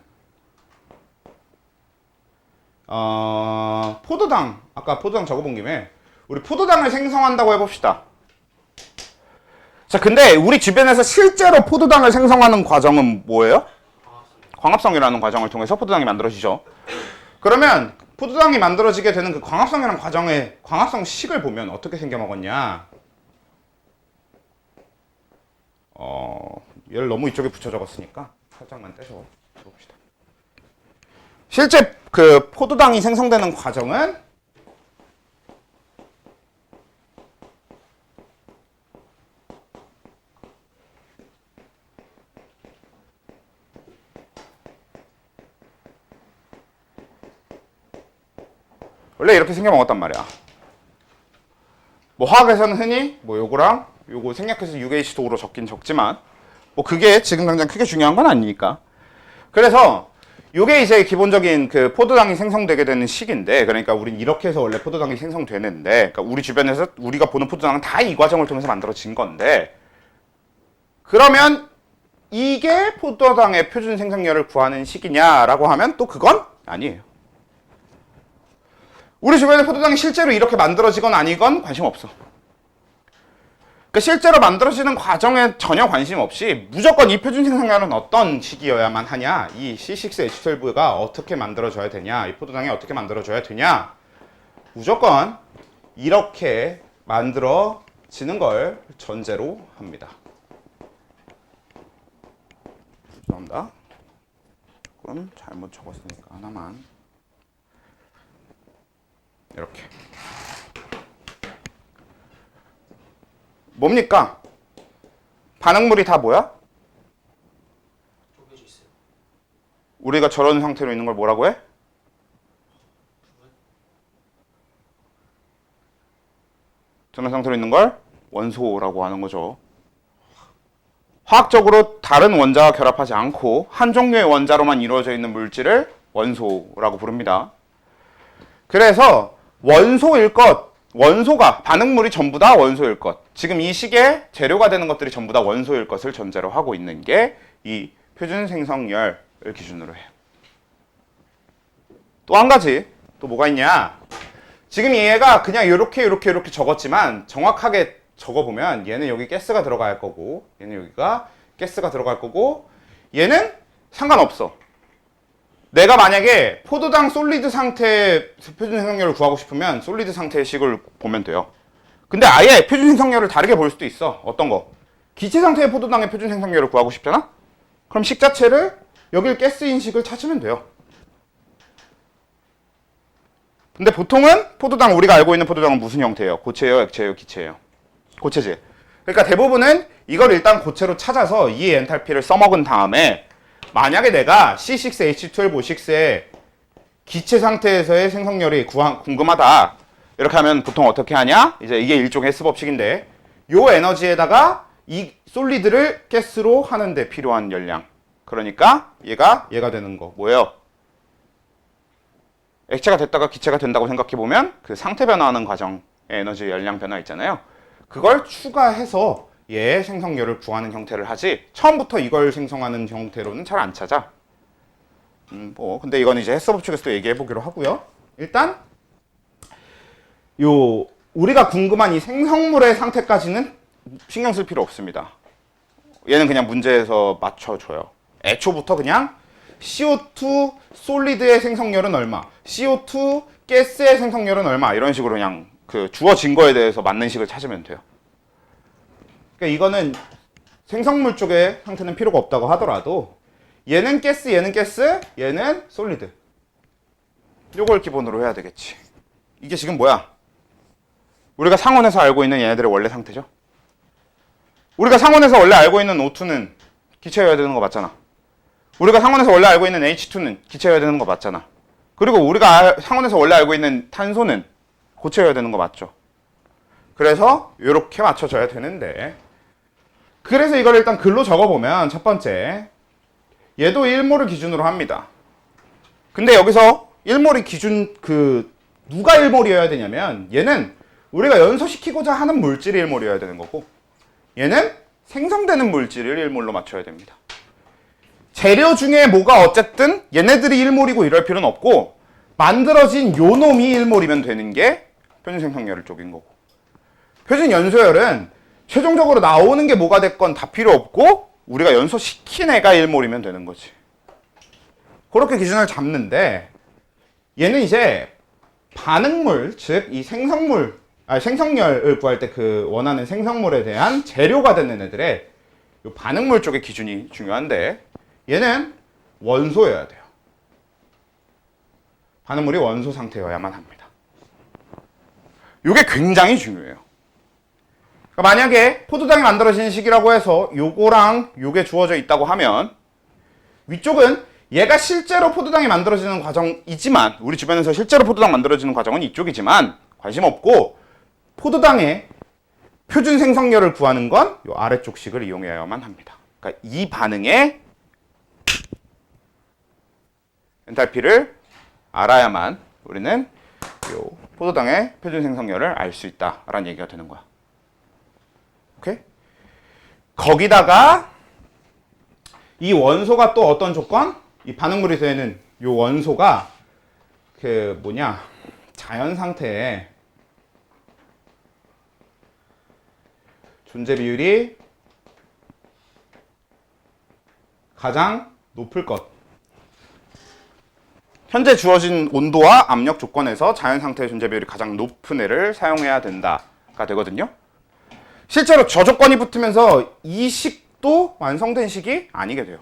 포도당, 아까 포도당 적어본 김에 우리 포도당을 생성한다고 해봅시다. 자, 근데 우리 주변에서 실제로 포도당을 생성하는 과정은 뭐예요? 광합성이라는 과정을 통해서 포도당이 만들어지죠. 그러면 포도당이 만들어지게 되는 그 광합성이라는 과정의 광합성 식을 보면 어떻게 생겨먹었냐? 얘를 너무 이쪽에 붙여 적었으니까 살짝만 떼서 적읍시다. 실제 그 포도당이 생성되는 과정은 원래 이렇게 생겨먹었단 말이야. 뭐 화학에서는 흔히 뭐 요거랑 요거 생략해서 6H2O로 적긴 적지만 뭐 그게 지금 당장 크게 중요한 건 아니니까. 그래서 요게 이제 기본적인 그 포도당이 생성되게 되는 식인데, 그러니까 우린 이렇게 해서 원래 포도당이 생성되는데, 그러니까 우리 주변에서 우리가 보는 포도당은 다 이 과정을 통해서 만들어진 건데, 그러면 이게 포도당의 표준 생성열을 구하는 식이냐라고 하면 또 그건 아니에요. 우리 주변에 포도당이 실제로 이렇게 만들어지건 아니건 관심 없어. 그러니까 실제로 만들어지는 과정에 전혀 관심 없이 무조건 이 표준 생성열은 어떤 식이어야만 하냐, 이 C6H12가 어떻게 만들어져야 되냐, 이 포도당이 어떻게 만들어져야 되냐, 무조건 이렇게 만들어지는 걸 전제로 합니다. 죄송합니다. 조금 잘못 적었으니까 하나만. 이렇게. 뭡니까? 반응물이 다 뭐야? 쪼개져 있어요. 우리가 저런 상태로 있는 걸 뭐라고 해? 저런 상태로 있는 걸 원소라고 하는 거죠. 화학적으로 다른 원자와 결합하지 않고 한 종류의 원자로만 이루어져 있는 물질을 원소라고 부릅니다. 그래서 원소일 것, 원소가, 반응물이 전부 다 원소일 것, 지금 이 식의 재료가 되는 것들이 전부 다 원소일 것을 전제로 하고 있는 게 이 표준 생성열을 기준으로 해요. 또 한 가지, 또 뭐가 있냐? 지금 얘가 그냥 이렇게 적었지만 정확하게 적어보면 얘는 여기 가스가 들어갈 거고, 얘는 여기가 가스가 들어갈 거고, 얘는 상관없어. 내가 만약에 포도당 솔리드 상태의 표준 생성열을 구하고 싶으면 솔리드 상태의 식을 보면 돼요. 근데 아예 표준 생성열을 다르게 볼 수도 있어. 어떤 거? 기체 상태의 포도당의 표준 생성열을 구하고 싶잖아? 그럼 식 자체를 여길 가스인 식을 찾으면 돼요. 근데 보통은 포도당, 우리가 알고 있는 포도당은 무슨 형태예요? 고체예요? 액체예요? 기체예요? 고체지. 그러니까 대부분은 이걸 일단 고체로 찾아서 이 엔탈피를 써먹은 다음에 만약에 내가 C6H12O6의 기체 상태에서의 생성열이 궁금하다. 이렇게 하면 보통 어떻게 하냐? 이제 이게 일종의 S법식인데 요 에너지에다가 이 솔리드를 가스로 하는데 필요한 열량. 그러니까 얘가 되는 거. 뭐예요? 액체가 됐다가 기체가 된다고 생각해보면 그 상태 변화하는 과정의 에너지 열량 변화 있잖아요. 그걸 추가해서 얘의 생성열을 구하는 형태를 하지 처음부터 이걸 생성하는 형태로는 잘 안 찾아. 근데 이건 이제 헬스 법칙에서도 얘기해보기로 하고요. 일단 요 우리가 궁금한 이 생성물의 상태까지는 신경 쓸 필요 없습니다. 얘는 그냥 문제에서 맞춰줘요. 애초부터 그냥 CO2 솔리드의 생성열은 얼마, CO2 가스의 생성열은 얼마 이런 식으로 그냥 그 주어진 거에 대해서 맞는 식을 찾으면 돼요. 그러니까 이거는 생성물 쪽의 상태는 필요가 없다고 하더라도 얘는 가스, 얘는 솔리드. 요걸 기본으로 해야 되겠지. 이게 지금 뭐야? 우리가 상온에서 알고 있는 얘네들의 원래 상태죠. 우리가 상온에서 원래 알고 있는 O2는 기체여야 되는 거 맞잖아. 우리가 상온에서 원래 알고 있는 H2는 기체여야 되는 거 맞잖아. 그리고 우리가 상온에서 원래 알고 있는 탄소는 고체여야 되는 거 맞죠. 그래서 이렇게 맞춰져야 되는데, 그래서 이걸 일단 글로 적어보면 첫 번째, 얘도 1몰을 기준으로 합니다. 근데 여기서 1몰이 기준, 누가 1몰이어야 되냐면 얘는 우리가 연소시키고자 하는 물질이 1몰이어야 되는 거고, 얘는 생성되는 물질을 1몰로 맞춰야 됩니다. 재료 중에 뭐가 어쨌든 얘네들이 1몰이고 이럴 필요는 없고, 만들어진 요 놈이 1몰이면 되는 게 표준 생성열 쪽인 거고, 표준 연소열은 최종적으로 나오는 게 뭐가 됐건 다 필요 없고 우리가 연소시킨 애가 1몰이면 되는 거지. 그렇게 기준을 잡는데, 얘는 이제 반응물, 즉 이 생성열을 구할 때 그 원하는 생성물에 대한 재료가 되는 애들의 요 반응물 쪽의 기준이 중요한데, 얘는 원소여야 돼요. 반응물이 원소 상태여야만 합니다. 요게 굉장히 중요해요. 그러니까 만약에 포도당이 만들어지는 시기라고 해서 요거랑 요게 주어져 있다고 하면, 위쪽은 얘가 실제로 포도당이 만들어지는 과정이지만, 우리 주변에서 실제로 포도당 만들어지는 과정은 이쪽이지만 관심 없고, 포도당의 표준 생성열을 구하는 건 요 아래쪽 식을 이용해야만 합니다. 그러니까 이 반응의 엔탈피를 알아야만 우리는 요 포도당의 표준 생성열을 알 수 있다라는 얘기가 되는 거야. 오케이? 거기다가 이 원소가 또 어떤 조건? 이 반응물이 되는 요 원소가 자연 상태에 존재 비율이 가장 높을 것. 현재 주어진 온도와 압력 조건에서 자연 상태의 존재 비율이 가장 높은 애를 사용해야 된다가 되거든요. 실제로 저 조건이 붙으면서 이 식도 완성된 식이 아니게 돼요.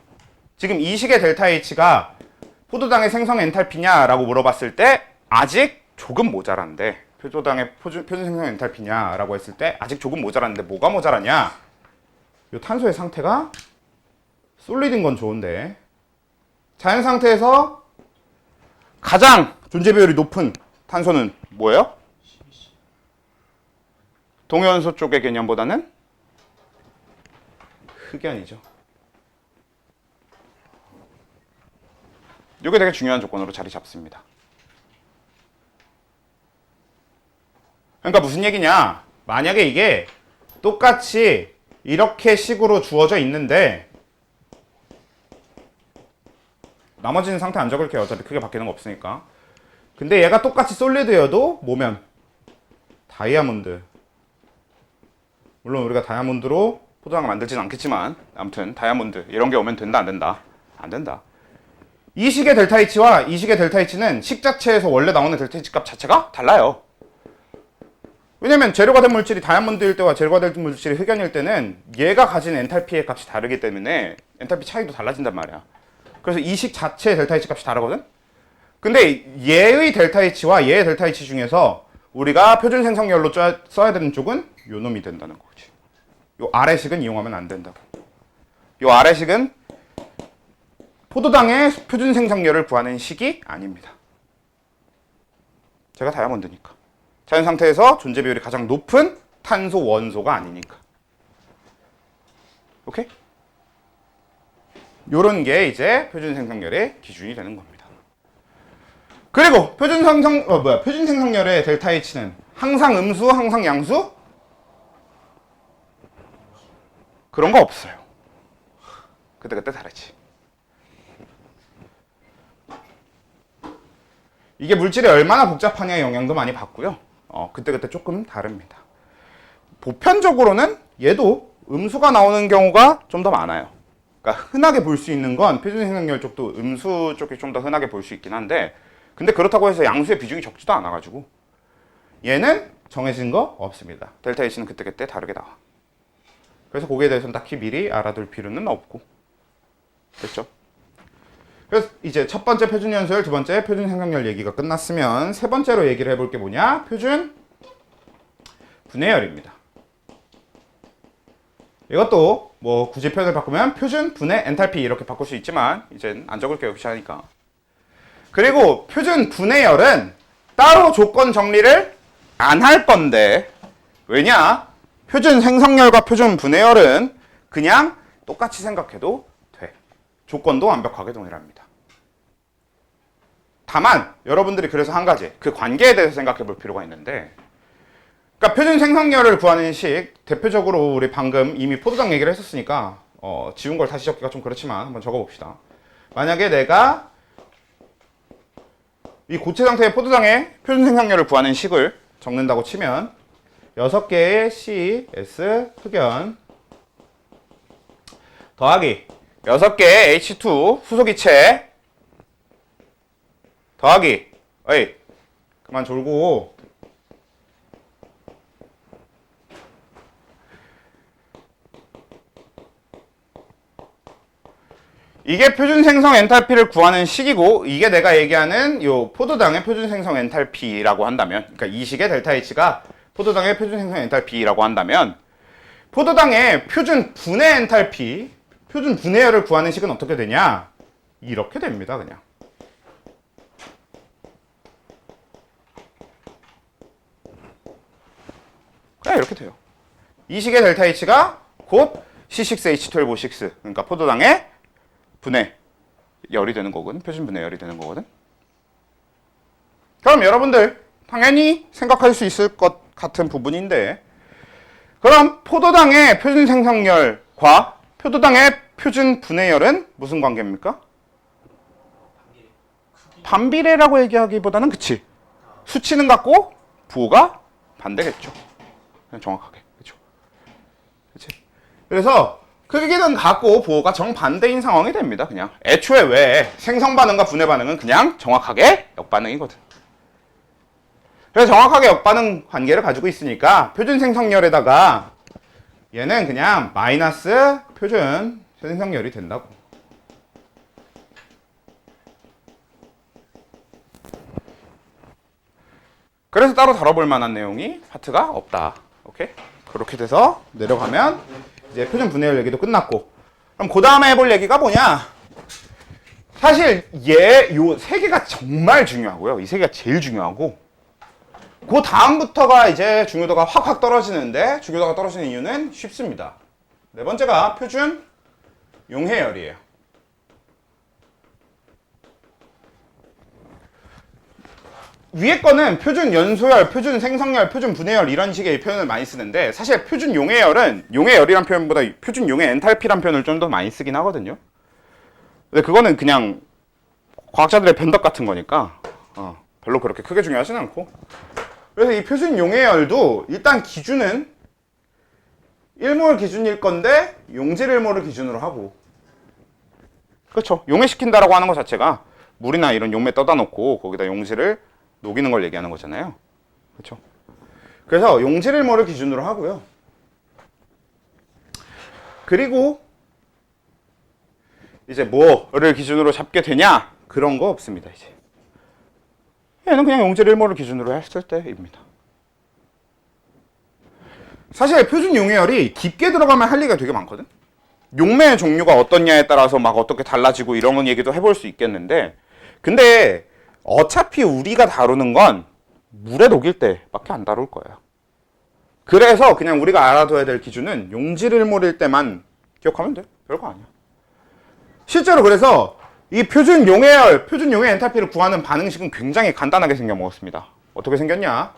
지금 이 식의 델타 H가 포도당의 생성 엔탈피냐라고 물어봤을 때 아직 조금 모자란데, 포도당의 표준 생성 엔탈피냐라고 했을 때 아직 조금 모자란데 뭐가 모자라냐? 요 탄소의 상태가 솔리드인 건 좋은데 자연 상태에서 가장 존재 비율이 높은 탄소는 뭐예요? 동위원소 쪽의 개념보다는 흑연이죠. 이게 되게 중요한 조건으로 자리 잡습니다. 그러니까 무슨 얘기냐? 만약에 이게 똑같이 이렇게 식으로 주어져 있는데, 나머지는 상태 안 적을게요. 어차피 크게 바뀌는 거 없으니까. 근데 얘가 똑같이 솔리드여도 뭐면? 다이아몬드. 물론 우리가 다이아몬드로 포도당을 만들지는 않겠지만, 아무튼 다이아몬드 이런 게 오면 된다 안 된다? 안 된다. 이 식의 델타 H와 이 식의 델타 H는 식 자체에서 원래 나오는 델타 H 값 자체가 달라요. 왜냐면 재료가 된 물질이 다이아몬드일 때와 재료가 된 물질이 흑연일 때는 얘가 가진 엔탈피의 값이 다르기 때문에 엔탈피 차이도 달라진단 말이야. 그래서 이 식 자체의 델타 H 값이 다르거든? 근데 얘의 델타 H와 얘의 델타 H 중에서 우리가 표준 생성열로 써야 되는 쪽은 요 놈이 된다는 거지. 요 아래식은 이용하면 안 된다고. 요 아래식은 포도당의 표준 생성열을 구하는 식이 아닙니다. 제가 다이아몬드니까. 자연 상태에서 존재 비율이 가장 높은 탄소 원소가 아니니까. 오케이? 요런 게 이제 표준 생성열의 기준이 되는 겁니다. 그리고 표준 생성열의 델타 H는 항상 음수, 항상 양수? 그런 거 없어요. 그때그때 다르지. 이게 물질이 얼마나 복잡하냐의 영향도 많이 받고요. 그때그때 조금 다릅니다. 보편적으로는 얘도 음수가 나오는 경우가 좀 더 많아요. 그러니까 흔하게 볼 수 있는 건 표준 생성열 쪽도 음수 쪽이 좀 더 흔하게 볼 수 있긴 한데, 근데 그렇다고 해서 양수의 비중이 적지도 않아가지고 얘는 정해진 거 없습니다. 델타 H는 그때그때 다르게 나와. 그래서 거기에 대해서는 딱히 미리 알아둘 필요는 없고. 됐죠? 그래서 이제 첫 번째 표준 연소열, 두 번째 표준 생성열 얘기가 끝났으면 세 번째로 얘기를 해볼 게 뭐냐? 표준 분해열입니다. 이것도 뭐 굳이 표현을 바꾸면 표준 분해 엔탈피 이렇게 바꿀 수 있지만 이젠 안 적을게요, 귀찮으니까. 그리고 표준 분해열은 따로 조건 정리를 안 할 건데, 왜냐? 표준 생성열과 표준 분해열은 그냥 똑같이 생각해도 돼. 조건도 완벽하게 동일합니다. 다만 여러분들이 그래서 한 가지, 그 관계에 대해서 생각해 볼 필요가 있는데, 그러니까 표준 생성열을 구하는 식, 대표적으로 우리 방금 이미 포도당 얘기를 했었으니까 지운 걸 다시 적기가 좀 그렇지만 한번 적어봅시다. 만약에 내가 이 고체 상태의 포도당의 표준 생성열을 구하는 식을 적는다고 치면 6개의 C, S 흑연 더하기 6개의 H2 수소기체 더하기 어이 그만 졸고 이게 표준 생성 엔탈피를 구하는 식이고, 이게 내가 얘기하는 요 포도당의 표준 생성 엔탈피라고 한다면, 그러니까 이 식의 델타 H가 포도당의 표준 생성 엔탈피라고 한다면, 포도당의 표준 분해 엔탈피, 표준 분해열을 구하는 식은 어떻게 되냐? 이렇게 됩니다, 그냥. 그냥 이렇게 돼요. 이 식의 델타 H가 곧 C6H12O6, 그러니까 포도당의 분해 열이 되는 거거든. 표준 분해 열이 되는 거거든. 그럼 여러분들 당연히 생각할 수 있을 것 같은 부분인데, 그럼 포도당의 표준 생성열과 포도당의 표준 분해열은 무슨 관계입니까? 반비례라고 얘기하기보다는 그치. 수치는 같고 부호가 반대겠죠. 그냥 정확하게. 그렇죠. 그치. 그래서 크기는 같고 부호가 정반대인 상황이 됩니다. 그냥 애초에 왜 생성 반응과 분해 반응은 그냥 정확하게 역반응이거든. 그래서 정확하게 역반응 관계를 가지고 있으니까 표준 생성열에다가 얘는 그냥 마이너스 표준 생성열이 된다고. 그래서 따로 다뤄볼 만한 내용이 파트가 없다. 오케이? 그렇게 돼서 내려가면 이제 표준 분해열 얘기도 끝났고, 그럼 그 다음에 해볼 얘기가 뭐냐? 사실 요 세 개가 정말 중요하고요. 이 세 개가 제일 중요하고, 그 다음부터가 이제 중요도가 확확 떨어지는데, 중요도가 떨어지는 이유는 쉽습니다. 네 번째가 표준 용해열이에요. 위에 거는 표준 연소열, 표준 생성열, 표준 분해열 이런 식의 표현을 많이 쓰는데, 사실 표준 용해열은 용해열이란 표현보다 표준 용해 엔탈피란 표현을 좀 더 많이 쓰긴 하거든요. 근데 그거는 그냥 과학자들의 변덕 같은 거니까 별로 그렇게 크게 중요하진 않고, 그래서 이 표준 용해열도 일단 기준은 1몰 기준일 건데 용질 1몰을 기준으로 하고, 그렇죠. 용해시킨다라고 하는 것 자체가 물이나 이런 용매 떠다 놓고 거기다 용질을 녹이는 걸 얘기하는 거잖아요. 그렇죠? 그래서 용질 1몰을 기준으로 하고요. 그리고 이제 뭐를 기준으로 잡게 되냐? 그런 거 없습니다, 이제. 얘는 그냥 용질 1몰을 기준으로 했을 때입니다. 사실 표준 용해열이 깊게 들어가면 할 얘기가 되게 많거든? 용매의 종류가 어떻냐에 따라서 막 어떻게 달라지고 이런 얘기도 해볼 수 있겠는데, 근데 어차피 우리가 다루는 건 물에 녹일 때밖에 안 다룰 거예요. 그래서 그냥 우리가 알아둬야 될 기준은 용질일몰일 때만 기억하면 돼. 별거 아니야. 실제로 그래서 이 표준 용해열, 표준 용해 엔탈피를 구하는 반응식은 굉장히 간단하게 생겨 먹었습니다. 어떻게 생겼냐?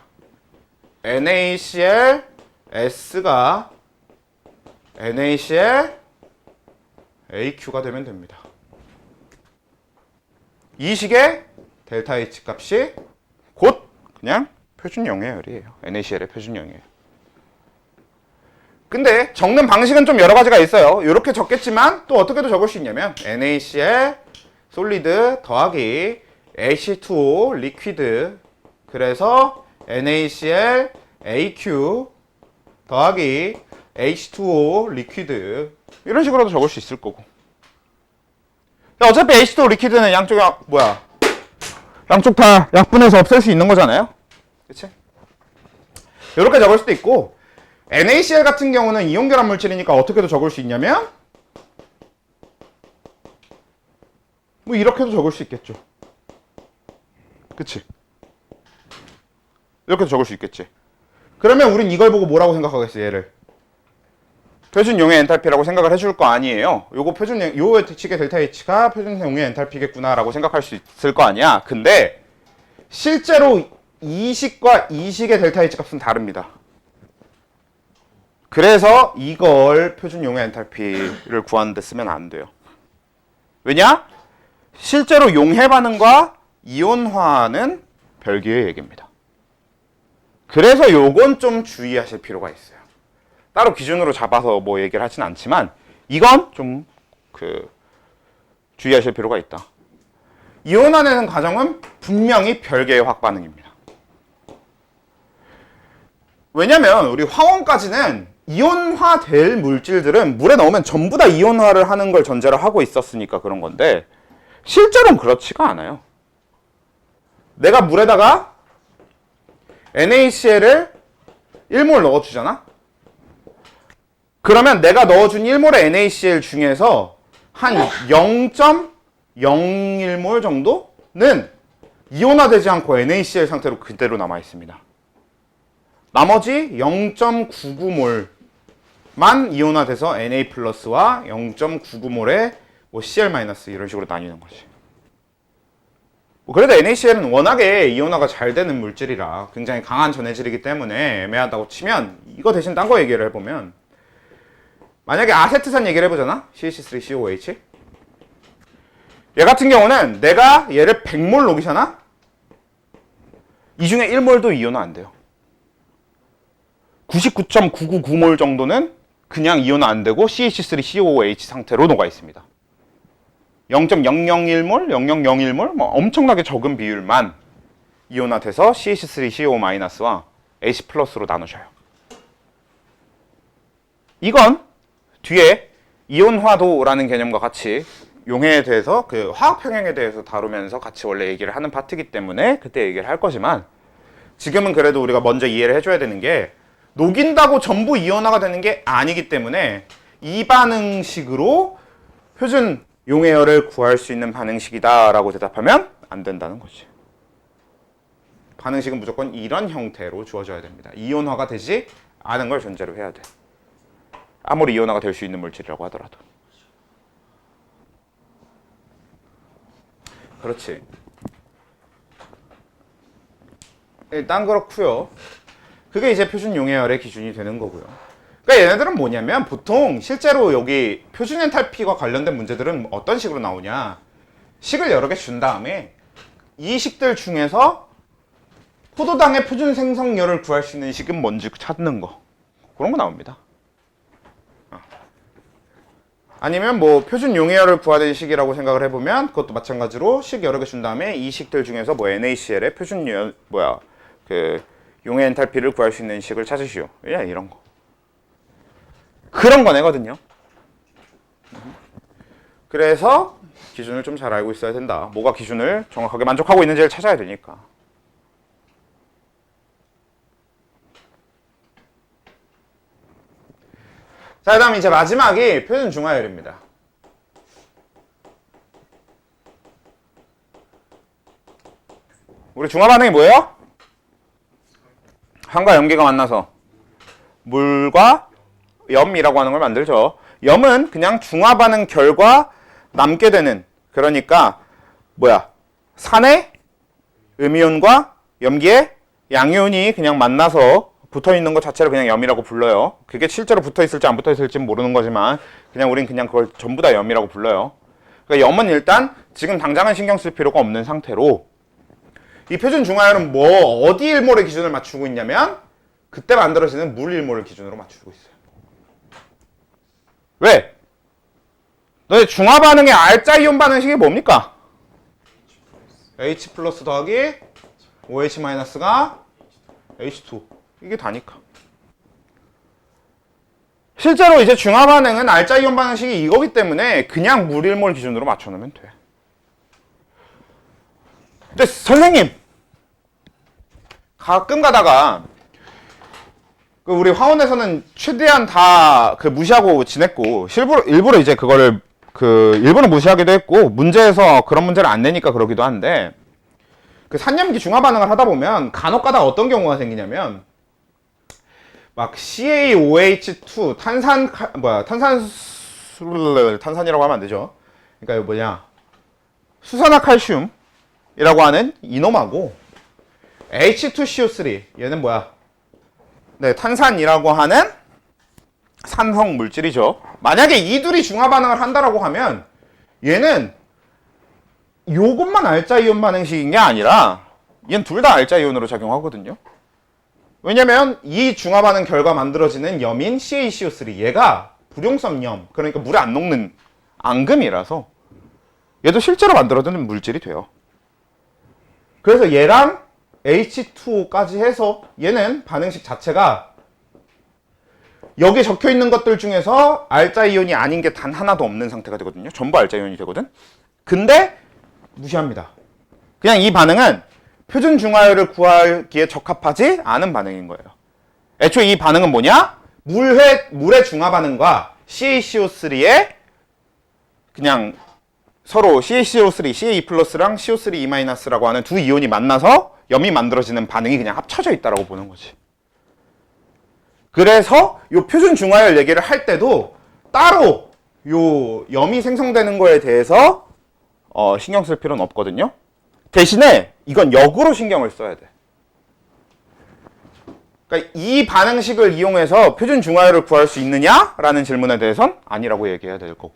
NaCl S가 NaCl AQ가 되면 됩니다. 이 식의 델타 H 값이 곧 그냥 표준 용해열이에요. NaCl의 표준 용해열. 근데 적는 방식은 좀 여러 가지가 있어요. 이렇게 적겠지만 또 어떻게도 적을 수 있냐면 NaCl 솔리드 더하기 H2O 리퀴드, 그래서 NaCl AQ 더하기 H2O 리퀴드, 이런 식으로도 적을 수 있을 거고. 어차피 H2O 리퀴드는 양쪽 다 약분해서 없앨 수 있는 거잖아요. 그치? 이렇게 적을 수도 있고, NaCl 같은 경우는 이온 결합 물질이니까 어떻게도 적을 수 있냐면 뭐 이렇게도 적을 수 있겠죠. 그치? 이렇게도 적을 수 있겠지. 그러면 우린 이걸 보고 뭐라고 생각하겠어, 얘를? 표준 용해 엔탈피라고 생각을 해줄 거 아니에요. 요거 요 식의 델타 H가 표준 용해 엔탈피겠구나라고 생각할 수 있을 거 아니야. 근데 실제로 이 식과 이 식의 델타 H 값은 다릅니다. 그래서 이걸 표준 용해 엔탈피를 구하는 데 쓰면 안 돼요. 왜냐? 실제로 용해 반응과 이온화는 별개의 얘기입니다. 그래서 요건 좀 주의하실 필요가 있어요. 따로 기준으로 잡아서 뭐 얘기를 하진 않지만 이건 좀 주의하실 필요가 있다. 이온화되는 과정은 분명히 별개의 화학 반응입니다. 왜냐면 우리 화원까지는 이온화될 물질들은 물에 넣으면 전부 다 이온화를 하는 걸 전제로 하고 있었으니까 그런 건데 실제로는 그렇지가 않아요. 내가 물에다가 NaCl을 1몰 넣어주잖아? 그러면 내가 넣어준 1몰의 NaCl 중에서 한 0.01몰 정도는 이온화되지 않고 NaCl 상태로 그대로 남아 있습니다. 나머지 0.99몰만 이온화돼서 Na 플러스와 0.99몰의 뭐 Cl 마이너스 이런 식으로 나뉘는 거지. 그래도 NaCl은 워낙에 이온화가 잘 되는 물질이라 굉장히 강한 전해질이기 때문에 애매하다고 치면 이거 대신 딴 거 얘기를 해보면 만약에 아세트산 얘기를 해보잖아? CH3COH. 얘 같은 경우는 내가 얘를 100몰 녹이잖아? 이 중에 1몰도 이온화 안 돼요. 99.999몰 정도는 그냥 이온화 안 되고 CH3COH 상태로 녹아 있습니다. 0.001몰, 0001몰 뭐 엄청나게 적은 비율만 이온화돼서 CH3CO-와 H+로 나누셔요. 이건 뒤에 이온화도라는 개념과 같이 용해에 대해서 화학 평형에 대해서 다루면서 같이 원래 얘기를 하는 파트이기 때문에 그때 얘기를 할 거지만 지금은 그래도 우리가 먼저 이해를 해줘야 되는 게 녹인다고 전부 이온화가 되는 게 아니기 때문에 이 반응식으로 표준 용해열을 구할 수 있는 반응식이다 라고 대답하면 안 된다는 거지. 반응식은 무조건 이런 형태로 주어져야 됩니다. 이온화가 되지 않은 걸 전제로 해야 돼. 아무리 이온화가 될 수 있는 물질이라고 하더라도. 그렇지. 일단 그렇고요. 그게 이제 표준 용해열의 기준이 되는 거고요. 그러니까 얘네들은 뭐냐면 보통 실제로 여기 표준 엔탈피와 관련된 문제들은 어떤 식으로 나오냐. 식을 여러 개 준 다음에 이 식들 중에서 포도당의 표준 생성열을 구할 수 있는 식은 뭔지 찾는 거. 그런 거 나옵니다. 아니면 뭐 표준 용해열을 구하는 식이라고 생각을 해보면 그것도 마찬가지로 식 여러 개 준 다음에 이 식들 중에서 뭐 NaCl의 표준 용해 엔탈피를 구할 수 있는 식을 찾으시오. 예, 이런 거. 그런 거네거든요. 그래서 기준을 좀 잘 알고 있어야 된다. 뭐가 기준을 정확하게 만족하고 있는지를 찾아야 되니까. 자, 그 다음 이제 마지막이 표준 중화열입니다. 우리 중화 반응이 뭐예요? 한과 염기가 만나서 물과 염이라고 하는 걸 만들죠. 염은 그냥 중화 반응 결과 남게 되는, 그러니까 뭐야, 산의 음이온과 염기의 양이온이 그냥 만나서 붙어 있는 것 자체를 그냥 염이라고 불러요. 그게 실제로 붙어 있을지 안 붙어 있을지 모르는 거지만 그냥 우린 그냥 그걸 전부 다 염이라고 불러요. 그러니까 염은 일단 지금 당장은 신경 쓸 필요가 없는 상태로, 이 표준 중화열은 뭐 어디 일몰의 기준을 맞추고 있냐면 그때 만들어지는 물 일몰을 기준으로 맞추고 있어요. 왜? 너의 중화 반응의 알짜 이온 반응식이 뭡니까? H 플러스 더하기 OH 마이너스가 H2. 이게 다니까. 실제로 이제 중화 반응은 알짜 이온 반응식이 이거기 때문에 그냥 물 일몰 기준으로 맞춰놓으면 돼. 근데 선생님, 가끔 가다가 우리 화원에서는 최대한 다 무시하고 지냈고, 일부러 이제 그거를 일부러 무시하기도 했고, 문제에서 그런 문제를 안 내니까 그러기도 한데, 산염기 중화 반응을 하다 보면 간혹 가다가 어떤 경우가 생기냐면 막 CaOH2 탄산이라고 하면 안 되죠. 그러니까 이거 뭐냐, 수산화칼슘이라고 하는 이놈하고 H2CO3, 얘는 뭐야, 네, 탄산이라고 하는 산성 물질이죠. 만약에 이 둘이 중화 반응을 한다라고 하면 얘는 요것만 알짜 이온 반응식인 게 아니라 얘는 둘 다 알짜 이온으로 작용하거든요. 왜냐면 이 중화 반응 결과 만들어지는 염인 CaCO3, 얘가 불용성 염, 그러니까 물에 안 녹는 앙금이라서 얘도 실제로 만들어지는 물질이 돼요. 그래서 얘랑 H2O까지 해서 얘는 반응식 자체가 여기 적혀 있는 것들 중에서 알짜 이온이 아닌 게 단 하나도 없는 상태가 되거든요. 전부 알짜 이온이 되거든. 근데 무시합니다. 그냥 이 반응은 표준 중화율을 구하기에 적합하지 않은 반응인 거예요. 애초에 이 반응은 뭐냐? 물의 중화 반응과 CaCO3의 그냥 서로 CaCO3, CaE 플러스랑 CO3E 마이너스라고 하는 두 이온이 만나서 염이 만들어지는 반응이 그냥 합쳐져 있다라고 보는 거지. 그래서 요 표준 중화율 얘기를 할 때도 따로 요 염이 생성되는 거에 대해서 신경 쓸 필요는 없거든요. 대신에 이건 역으로 신경을 써야 돼. 그러니까 이 반응식을 이용해서 표준 중화율을 구할 수 있느냐라는 질문에 대해선 아니라고 얘기해야 될 거고.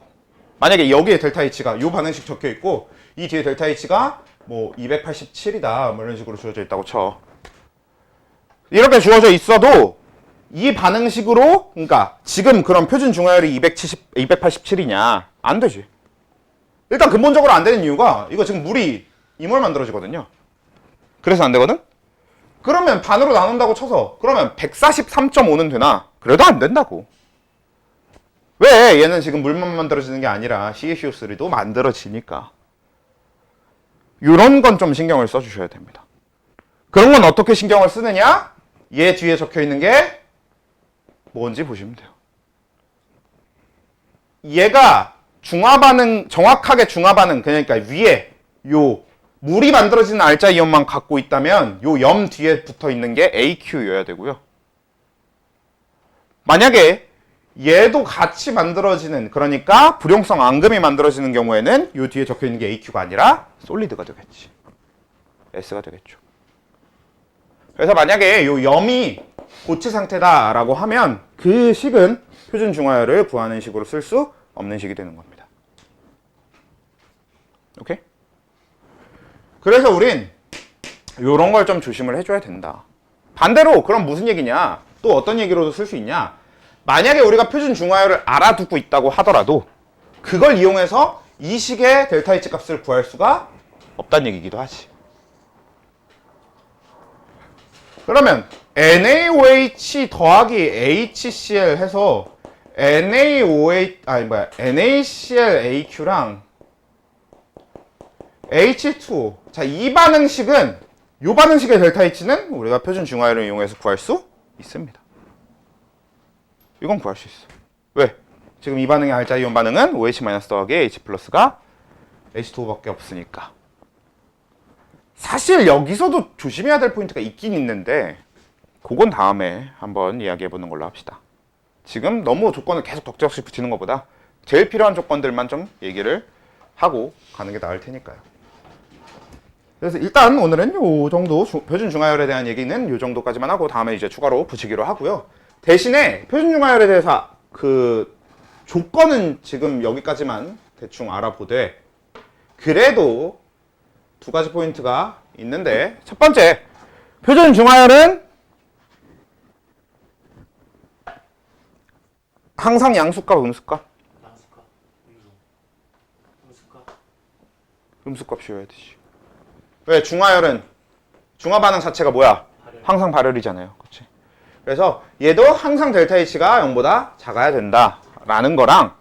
만약에 여기에 델타 H가 이 반응식 적혀 있고 이 뒤에 델타 H가 뭐 287이다 뭐 이런 식으로 주어져 있다고 쳐. 이렇게 주어져 있어도 이 반응식으로, 그러니까 지금 그런 표준 중화율이 287이냐? 안 되지. 일단 근본적으로 안 되는 이유가 이거 지금 물이 이몰 만들어지거든요. 그래서 안 되거든? 그러면 반으로 나눈다고 쳐서 그러면 143.5는 되나? 그래도 안 된다고. 왜? 얘는 지금 물만 만들어지는 게 아니라 CaCO3도 만들어지니까. 이런 건 좀 신경을 써주셔야 됩니다. 그런 건 어떻게 신경을 쓰느냐? 얘 뒤에 적혀 있는 게 뭔지 보시면 돼요. 얘가 중화 반응, 정확하게 중화 반응, 그러니까 위에 요 물이 만들어지는 알짜 이온만 갖고 있다면 요 염 뒤에 붙어 있는 게 AQ여야 되고요. 만약에 얘도 같이 만들어지는, 그러니까 불용성 앙금이 만들어지는 경우에는 요 뒤에 적혀 있는 게 AQ가 아니라 솔리드가 되겠지. S가 되겠죠. 그래서 만약에 요 염이 고체 상태다라고 하면 그 식은 표준 중화율을 구하는 식으로 쓸 수 없는 식이 되는 겁니다. 오케이? 그래서 우린 요런 걸 좀 조심을 해줘야 된다. 반대로 그럼 무슨 얘기냐? 또 어떤 얘기로도 쓸 수 있냐? 만약에 우리가 표준 중화율을 알아두고 있다고 하더라도 그걸 이용해서 이 식의 델타 H 값을 구할 수가 없다는 얘기기도 하지. 그러면 NaOH 더하기 HCl 해서 NaClAQ랑 H2O. 자, 이 반응식은, 이 반응식의 델타 H는 우리가 표준 중화율을 이용해서 구할 수 있습니다. 이건 구할 수 있어. 왜? 지금 이 반응의 알짜 이온 반응은 OH- 더하기 H 플러스가 H2O밖에 없으니까. 사실 여기서도 조심해야 될 포인트가 있긴 있는데, 그건 다음에 한번 이야기해 보는 걸로 합시다. 지금 너무 조건을 계속 덕지없이 붙이는 것보다 제일 필요한 조건들만 좀 얘기를 하고 가는 게 나을 테니까요. 그래서 일단 오늘은 요 정도 표준 중하열에 대한 얘기는 요 정도까지만 하고 다음에 이제 추가로 붙이기로 하고요. 대신에 표준 중하열에 대해서 그 조건은 지금 여기까지만 대충 알아보되 그래도 두 가지 포인트가 있는데 첫 번째 표준 중하열은 항상 양수값 음수값? 양수값, 음수값. 음수값 씌워야 되지. 왜? 중하열은 중하 반응 자체가 뭐야? 발열. 항상 발열이잖아요. 그치? 그래서 얘도 항상 델타 H가 0보다 작아야 된다라는 거랑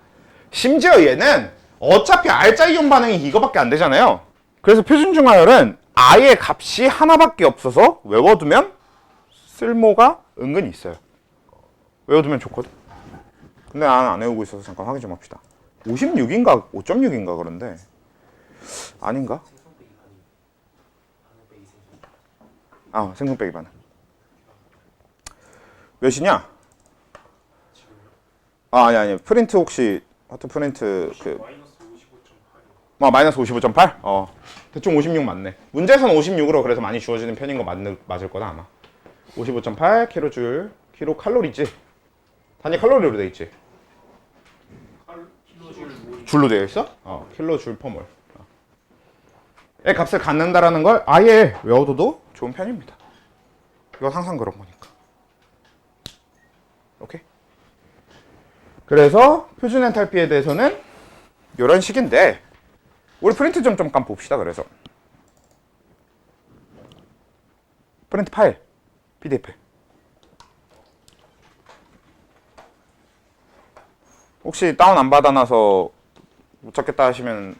심지어 얘는 어차피 R자 이온 반응이 이거밖에 안 되잖아요. 그래서 표준 중하열은 아예 값이 하나밖에 없어서 외워두면 쓸모가 은근히 있어요. 외워두면 좋거든. 근데 나는 안 외우고 있어서 잠깐 확인 좀 합시다. 56인가 5.6인가 그런데 아닌가? 생성 빼기 반응 빼기 생성. 아, 생성 빼기 반응. 몇이냐? 지금요? 아, 아니. 프린트 혹시 하트 프린트 그 마이너스 55.8. 마이너스 55.8? 대충 56 맞네. 문제에서는 56으로 그래서 많이 주어지는 편인 거 맞을 거다 아마. 55.8 킬로줄, 킬로칼로리지. 단위 칼로리로 돼 있지. 킬로줄 몰이. 줄로 되어 있어? 킬로줄 퍼 몰. 의 값을 갖는다라는 걸 아예 외워둬도 좋은 편입니다. 이건 항상 그런 거니까. 오케이? 그래서 표준 엔탈피에 대해서는 이런 식인데 우리 프린트 좀 잠깐 봅시다. 그래서 프린트 파일 PDF 혹시 다운 안 받아놔서 못 찾겠다 하시면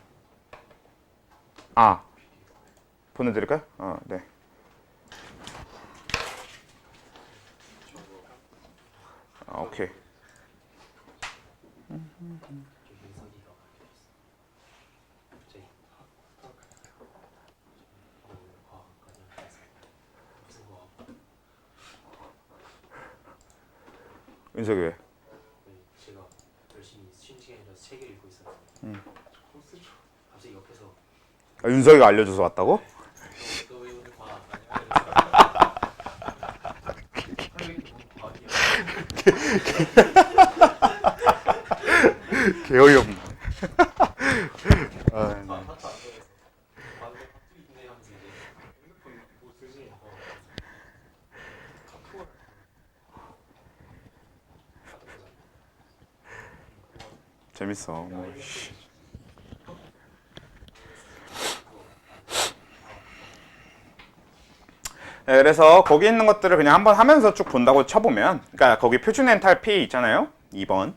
보내드릴까요? 네. 오케이. 윤석이가 갑자기 무슨 과학? 윤석이 왜? 제가 열심히 쉬는 시간이라서 책을 읽고 있었는데 갑자기 옆에서 윤석이가 알려줘서 왔다고? 너 왜 오늘 과학 개어이없네. 재밌어. 네, 그래서 거기 있는 것들을 그냥 한번 하면서 쭉 본다고 쳐보면, 그러니까 거기 표준 엔탈피 있잖아요. 2번.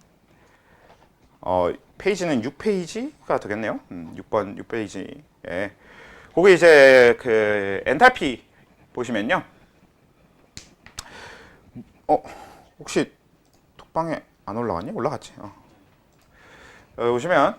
페이지는 6페이지가 되겠네요. 6페이지에. 거기 이제 그 엔탈피 보시면요. 혹시 톡방에 안 올라갔니? 올라갔지. 보시면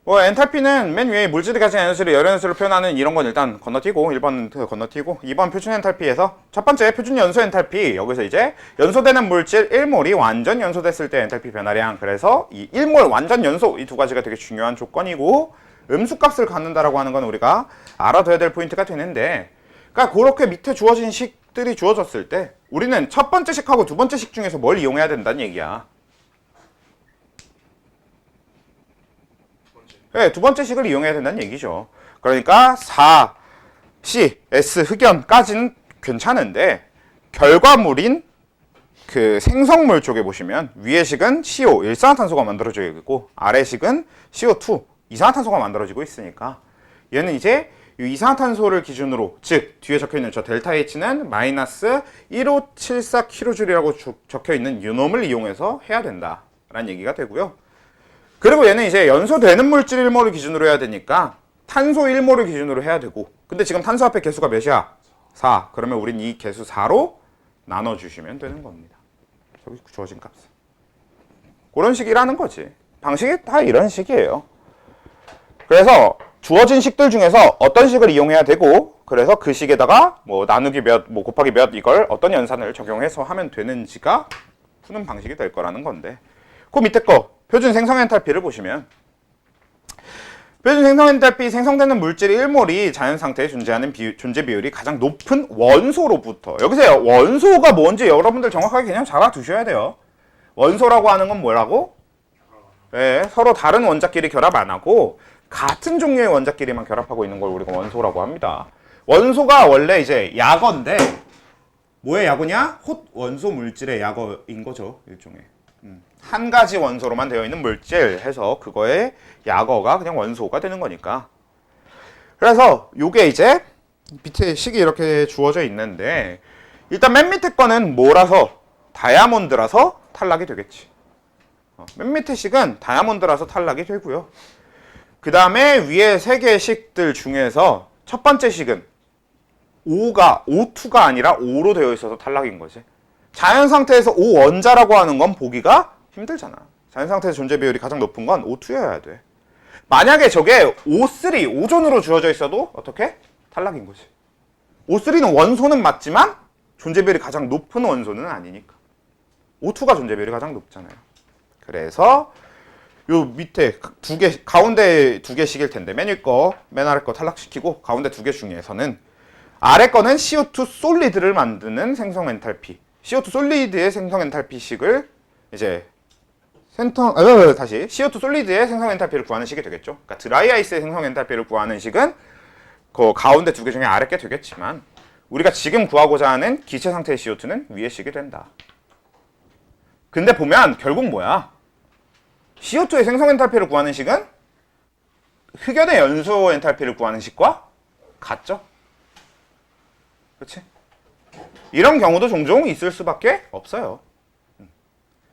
엔탈피는 맨 위에 물질이 가진 에너지를 열 에너지로 표현하는 이런 건 일단 건너뛰고 1번 건너뛰고 2번 표준 엔탈피에서 첫 번째 표준 연소 엔탈피 여기서 이제 연소되는 물질 1몰이 완전 연소됐을 때 엔탈피 변화량 그래서 이 1몰 완전 연소 이 두 가지가 되게 중요한 조건이고 음수값을 갖는다라고 하는 건 우리가 알아둬야 될 포인트가 되는데 그러니까 그렇게 밑에 주어진 식들이 주어졌을 때 우리는 첫 번째 식하고 두 번째 식 중에서 뭘 이용해야 된다는 얘기야. 네, 두 번째 식을 이용해야 된다는 얘기죠. 그러니까 4C, S 흑연까지는 괜찮은데 결과물인 그 생성물 쪽에 보시면 위의 식은 CO, 일산화탄소가 만들어지고 있고 아래 식은 CO2, 이산화탄소가 만들어지고 있으니까 얘는 이제 이 이산화탄소를 기준으로 즉 뒤에 적혀있는 저 델타 H는 마이너스 1574kJ이라고 적혀있는 유놈을 이용해서 해야 된다라는 얘기가 되고요. 그리고 얘는 이제 연소되는 물질 1몰을 기준으로 해야 되니까 탄소 1몰을 기준으로 해야 되고 근데 지금 탄소 합의 개수가 몇이야? 4. 그러면 우린 이 개수 4로 나눠주시면 되는 겁니다. 저기 주어진 값을. 그런 식이라는 거지. 방식이 다 이런 식이에요. 그래서 주어진 식들 중에서 어떤 식을 이용해야 되고 그래서 그 식에다가 뭐 나누기 몇, 뭐 곱하기 몇 이걸 어떤 연산을 적용해서 하면 되는지가 푸는 방식이 될 거라는 건데 그 밑에 거 표준 생성 엔탈피를 보시면 표준 생성 엔탈피 생성되는 물질 1몰이 자연 상태에 존재하는 존재 비율이 가장 높은 원소로부터 여기서 원소가 뭔지 여러분들 정확하게 개념 잘 알아두셔야 돼요. 원소라고 하는 건 뭐라고? 네, 서로 다른 원자끼리 결합 안 하고 같은 종류의 원자끼리만 결합하고 있는 걸 우리가 원소라고 합니다. 원소가 원래 이제 약어인데 뭐의 약어냐? 홑 원소 물질의 약어인 거죠. 일종의 한 가지 원소로만 되어 있는 물질 해서 그거의 약어가 그냥 원소가 되는 거니까. 그래서 요게 이제 밑에 식이 이렇게 주어져 있는데 일단 맨 밑에 거는 뭐라서 다이아몬드라서 탈락이 되겠지. 맨 밑에 식은 다이아몬드라서 탈락이 되고요. 그 다음에 위에 세 개의 식들 중에서 첫 번째 식은 O2가 아니라 O로 되어 있어서 탈락인 거지. 자연 상태에서 O 원자라고 하는 건 보기가 힘들잖아. 자연 상태에서 존재 비율이 가장 높은 건 O2여야 돼. 만약에 저게 O3, 오존으로 주어져 있어도 어떻게? 탈락인 거지. O3는 원소는 맞지만 존재 비율이 가장 높은 원소는 아니니까. O2가 존재 비율이 가장 높잖아요. 그래서 요 밑에 두 개, 가운데 두 개씩일 텐데 맨 위 거, 맨 아래 거 탈락시키고 가운데 두 개 중에서는 아래 거는 CO2 솔리드를 만드는 생성 엔탈피, CO2 솔리드의 생성 엔탈피식을 이제 다시 CO2 솔리드의 생성 엔탈피를 구하는 식이 되겠죠. 그러니까 드라이 아이스의 생성 엔탈피를 구하는 식은 그 가운데 두 개 중에 아래 게 되겠지만 우리가 지금 구하고자 하는 기체 상태의 CO2는 위의 식이 된다. 근데 보면 결국 뭐야? CO2의 생성 엔탈피를 구하는 식은 흑연의 연소 엔탈피를 구하는 식과 같죠? 그렇지? 이런 경우도 종종 있을 수밖에 없어요.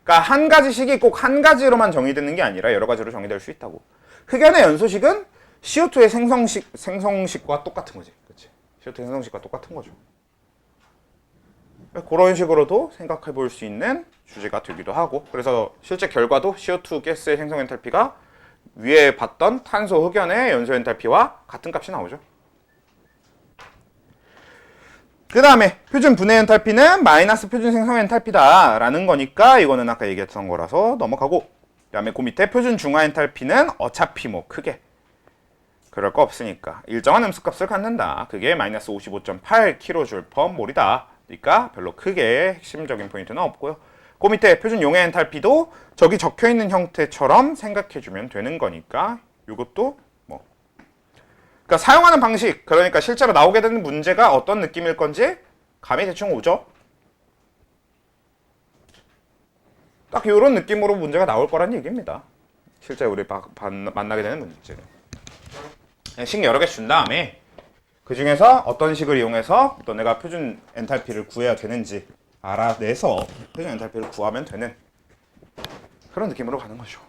그러니까 한 가지 식이 꼭 한 가지로만 정의되는 게 아니라 여러 가지로 정의될 수 있다고. 흑연의 연소식은 CO2의 생성식과 똑같은 거지. 그렇지? CO2의 생성식과 똑같은 거죠. 그런 식으로도 생각해 볼 수 있는 주제가 되기도 하고, 그래서 실제 결과도 CO2 가스의 생성 엔탈피가 위에 봤던 탄소 흑연의 연소 엔탈피와 같은 값이 나오죠. 그 다음에 표준 분해 엔탈피는 마이너스 표준 생성 엔탈피다 라는 거니까 이거는 아까 얘기했던 거라서 넘어가고, 그 다음에 그 밑에 표준 중화 엔탈피는 어차피 뭐 크게 그럴 거 없으니까 일정한 음수값을 갖는다. 그게 마이너스 55.8kJ/몰이다. 그러니까 별로 크게 핵심적인 포인트는 없고요. 그 밑에 표준 용해 엔탈피도 저기 적혀있는 형태처럼 생각해주면 되는 거니까 이것도 뭐 그러니까 사용하는 방식, 그러니까 실제로 나오게 되는 문제가 어떤 느낌일 건지 감이 대충 오죠? 딱 이런 느낌으로 문제가 나올 거란 얘기입니다. 실제 우리 만나게 되는 문제는 식 여러 개 준 다음에 그 중에서 어떤 식을 이용해서 너네가 표준 엔탈피를 구해야 되는지 알아내서 표준 엔탈피를 구하면 되는 그런 느낌으로 가는 거죠.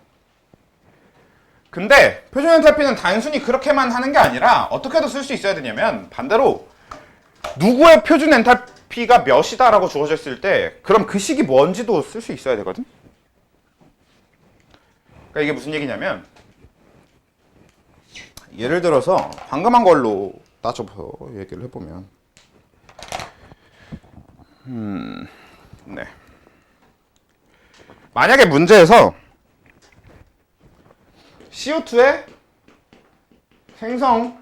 근데 표준 엔탈피는 단순히 그렇게만 하는 게 아니라 어떻게도 쓸 수 있어야 되냐면 반대로 누구의 표준 엔탈피가 몇이다 라고 주어졌을 때 그럼 그 식이 뭔지도 쓸 수 있어야 되거든. 그러니까 이게 무슨 얘기냐면 예를 들어서 방금 한 걸로 따져서 얘기를 해보면 네. 만약에 문제에서 CO2의 생성열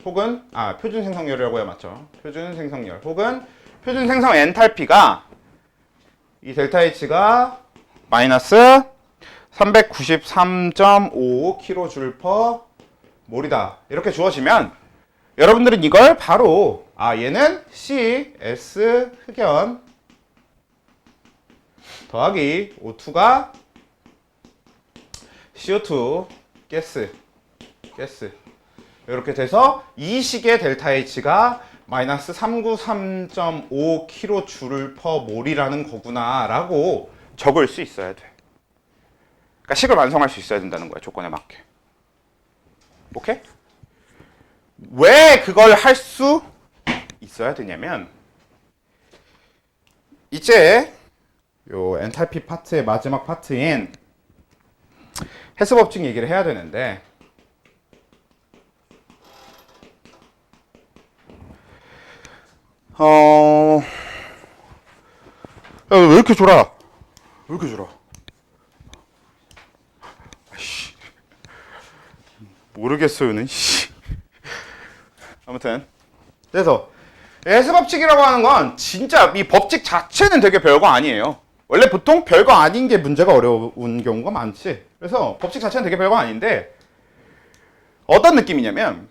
혹은 표준 생성열이라고 해야 맞죠? 표준 생성열 혹은 표준 생성 엔탈피가 이 델타 H가 마이너스 393.5kJ/몰이다 이렇게 주어지면 여러분들은 이걸 바로 얘는 CS 흑연 더하기 O2가 CO2 가스 이렇게 돼서 이 식의 델타 H가 마이너스 393.5kJ/몰이라는 거구나 라고 적을 수 있어야 돼. 그러니까 식을 완성할 수 있어야 된다는 거야, 조건에 맞게. 오케이? 왜 그걸 할 수 있어야 되냐면 이제 요 엔탈피 파트의 마지막 파트인 헬스 법칙 얘기를 해야 되는데 야, 왜 이렇게 졸아? 왜 이렇게 졸아? 아이씨. 모르겠어요는. 아무튼 그래서 해수법칙이라고 하는 건 진짜 이 법칙 자체는 되게 별거 아니에요. 원래 보통 별거 아닌 게 문제가 어려운 경우가 많지. 그래서 법칙 자체는 되게 별거 아닌데 어떤 느낌이냐면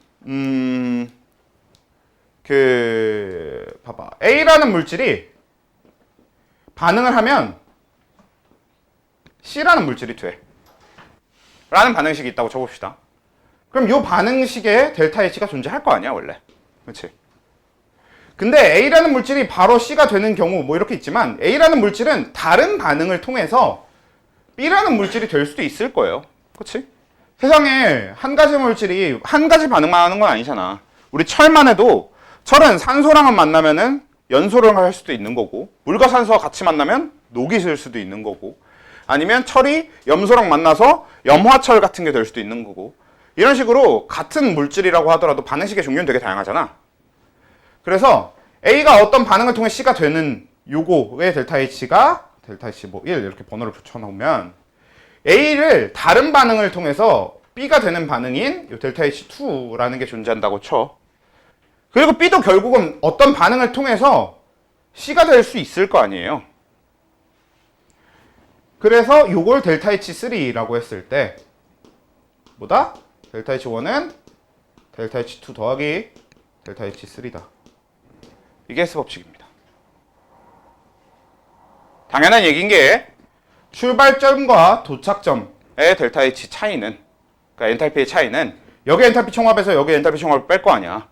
봐봐. A라는 물질이 반응을 하면 C라는 물질이 돼. 라는 반응식이 있다고 쳐봅시다. 그럼 이 반응식에 델타 H가 존재할 거 아니야, 원래. 그렇지? 근데 A라는 물질이 바로 C가 되는 경우 뭐 이렇게 있지만 A라는 물질은 다른 반응을 통해서 B라는 물질이 될 수도 있을 거예요. 그렇지? 세상에 한 가지 물질이 한 가지 반응만 하는 건 아니잖아. 우리 철만 해도 철은 산소랑만 만나면은 연소를 할 수도 있는 거고, 물과 산소가 같이 만나면 녹이 질 수도 있는 거고, 아니면 철이 염소랑 만나서 염화철 같은 게 될 수도 있는 거고, 이런 식으로 같은 물질이라고 하더라도 반응식의 종류는 되게 다양하잖아. 그래서 A가 어떤 반응을 통해 C가 되는 요거의 델타 H가 델타 H 뭐 1 이렇게 번호를 붙여놓으면 A를 다른 반응을 통해서 B가 되는 반응인 요 델타 H2라는 게 존재한다고 쳐. 그리고 B도 결국은 어떤 반응을 통해서 C가 될 수 있을 거 아니에요. 그래서 요걸 델타 H3라고 했을 때 뭐다? 델타 H1은 델타 H2 더하기 델타 H3다. 이게 헤스 법칙입니다. 당연한 얘기인 게 출발점과 도착점의 델타 H 차이는, 그러니까 엔탈피의 차이는 여기 엔탈피 총합에서 여기 엔탈피 총합을 뺄 거 아니야.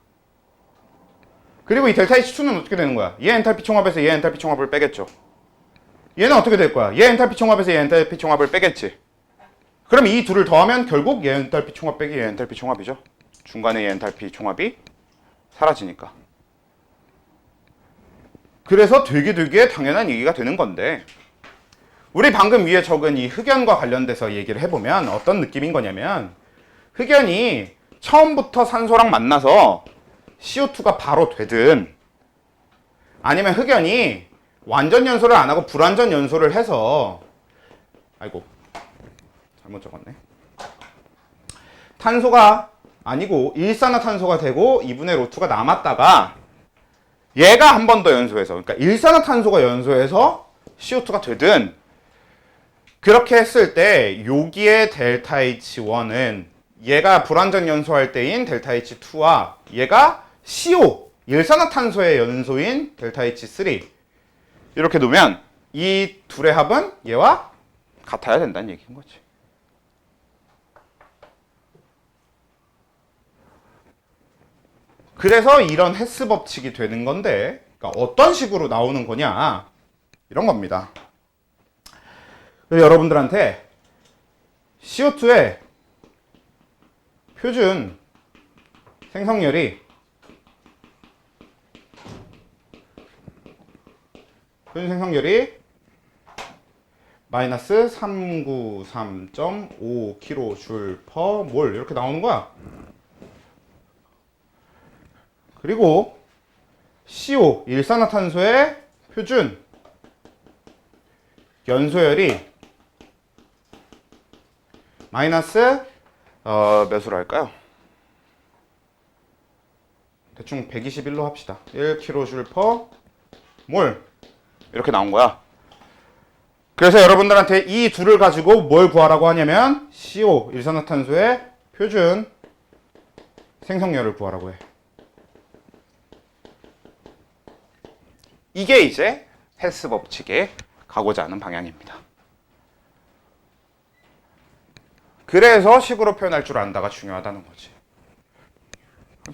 그리고 이 델타 H2는 어떻게 되는 거야? 얘 엔탈피 총합에서 얘 엔탈피 총합을 빼겠죠. 얘는 어떻게 될 거야? 얘 엔탈피 총합에서 얘 엔탈피 총합을 빼겠지. 그럼 이 둘을 더하면 결국 얘 엔탈피 총합 빼기 얘 엔탈피 총합이죠. 중간에 얘 엔탈피 총합이 사라지니까. 그래서 되게 당연한 얘기가 되는 건데, 우리 방금 위에 적은 이 흑연과 관련돼서 얘기를 해보면 어떤 느낌인 거냐면, 흑연이 처음부터 산소랑 만나서 CO2가 바로 되든, 아니면 흑연이 완전 연소를 안 하고 불완전 연소를 해서, 아이고 잘못 적었네. 탄소가 아니고 일산화탄소가 되고 2분의 로투가 남았다가 얘가 한 번 더 연소해서, 그러니까 일산화탄소가 연소해서 CO2가 되든, 그렇게 했을 때 여기에 델타 H1은 얘가 불완전 연소할 때인 델타 H2와 얘가 CO, 일산화탄소의 연소인 델타 H3 이렇게 놓으면 이 둘의 합은 얘와 같아야 된다는 얘기인 거지. 그래서 이런 헤스 법칙이 되는 건데, 그러니까 어떤 식으로 나오는 거냐 이런 겁니다. 여러분들한테 CO2의 표준 생성열이 마이너스 393.5kJ/mol 이렇게 나오는 거야. 그리고 CO, 일산화탄소의 표준 연소열이 마이너스 몇으로 할까요? 대충 121로 합시다. 1kJ/mol 이렇게 나온 거야. 그래서 여러분들한테 이 둘을 가지고 뭘 구하라고 하냐면 CO, 일산화탄소의 표준 생성열을 구하라고 해. 이게 이제 헤스 법칙에 가고자 하는 방향입니다. 그래서 식으로 표현할 줄 안다가 중요하다는 거지.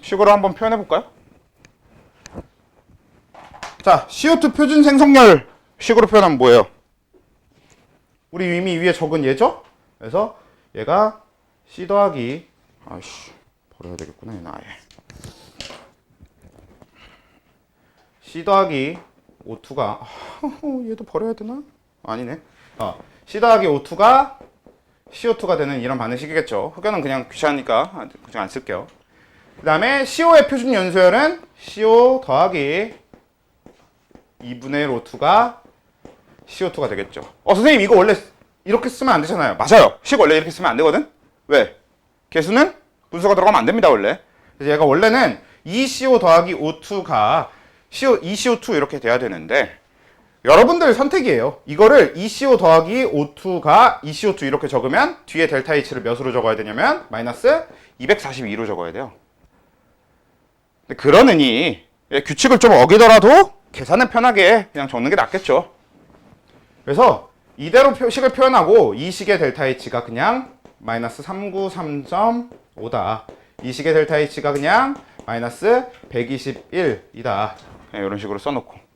식으로 한번 표현해 볼까요? 자, CO2 표준 생성열 식으로 표현하면 뭐예요? 우리 이미 위에 적은 얘죠? 그래서 얘가 C 더하기, 아이씨 버려야 되겠구나 얘는 아예. C 더하기 O2가, 얘도 버려야 되나? 아니네. C 더하기 O2가 CO2가 되는 이런 반응식이겠죠. 흑연은 그냥 귀찮으니까 그냥 안 쓸게요. 그 다음에 CO의 표준 연소열은 CO 더하기 2분의 1 O2가 CO2가 되겠죠. 선생님 이거 원래 이렇게 쓰면 안 되잖아요. 맞아요. 식 원래 이렇게 쓰면 안 되거든. 왜? 개수는 분수가 들어가면 안 됩니다 원래. 그래서 얘가 원래는 2CO 더하기 O2가 2CO2 이렇게 돼야 되는데 여러분들 선택이에요. 이거를 2CO 더하기 O2가 2CO2 이렇게 적으면 뒤에 델타 H를 몇으로 적어야 되냐면 마이너스 242로 적어야 돼요. 근데 그러느니 규칙을 좀 어기더라도 계산을 편하게 그냥 적는 게 낫겠죠. 그래서 이대로 식을 표현하고 이 식의 델타 H가 그냥 마이너스 393.5다. 이 식의 델타 H가 그냥 마이너스 121이다. 이런 식으로 써놓고.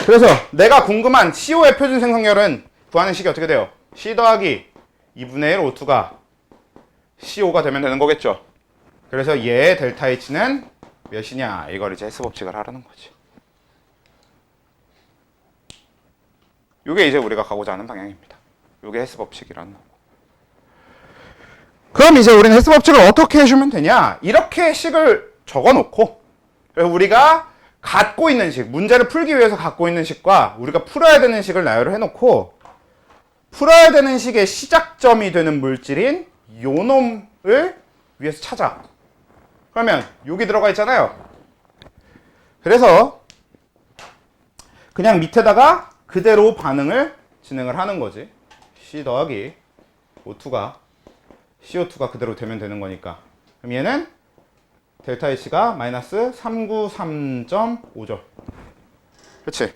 그래서 내가 궁금한 CO의 표준 생성열은 구하는 식이 어떻게 돼요? C 더하기 2분의 1 O2가 CO가 되면 되는 거겠죠. 그래서 얘의 델타 H는 몇이냐? 이걸 이제 헬스 법칙을 하라는 거지. 이게 이제 우리가 가고자 하는 방향입니다. 이게 헬스 법칙이라는 거고. 그럼 이제 우리는 헬스 법칙을 어떻게 해주면 되냐? 이렇게 식을 적어놓고 우리가 갖고 있는 식, 문제를 풀기 위해서 갖고 있는 식과 우리가 풀어야 되는 식을 나열을 해놓고 풀어야 되는 식의 시작점이 되는 물질인 요 놈을 위해서 찾아. 그러면 여기 들어가 있잖아요. 그래서 그냥 밑에다가 그대로 반응을 진행을 하는 거지. C 더하기 O2가 CO2가 그대로 되면 되는 거니까. 그럼 얘는 델타 H가 마이너스 393.5죠. 그치?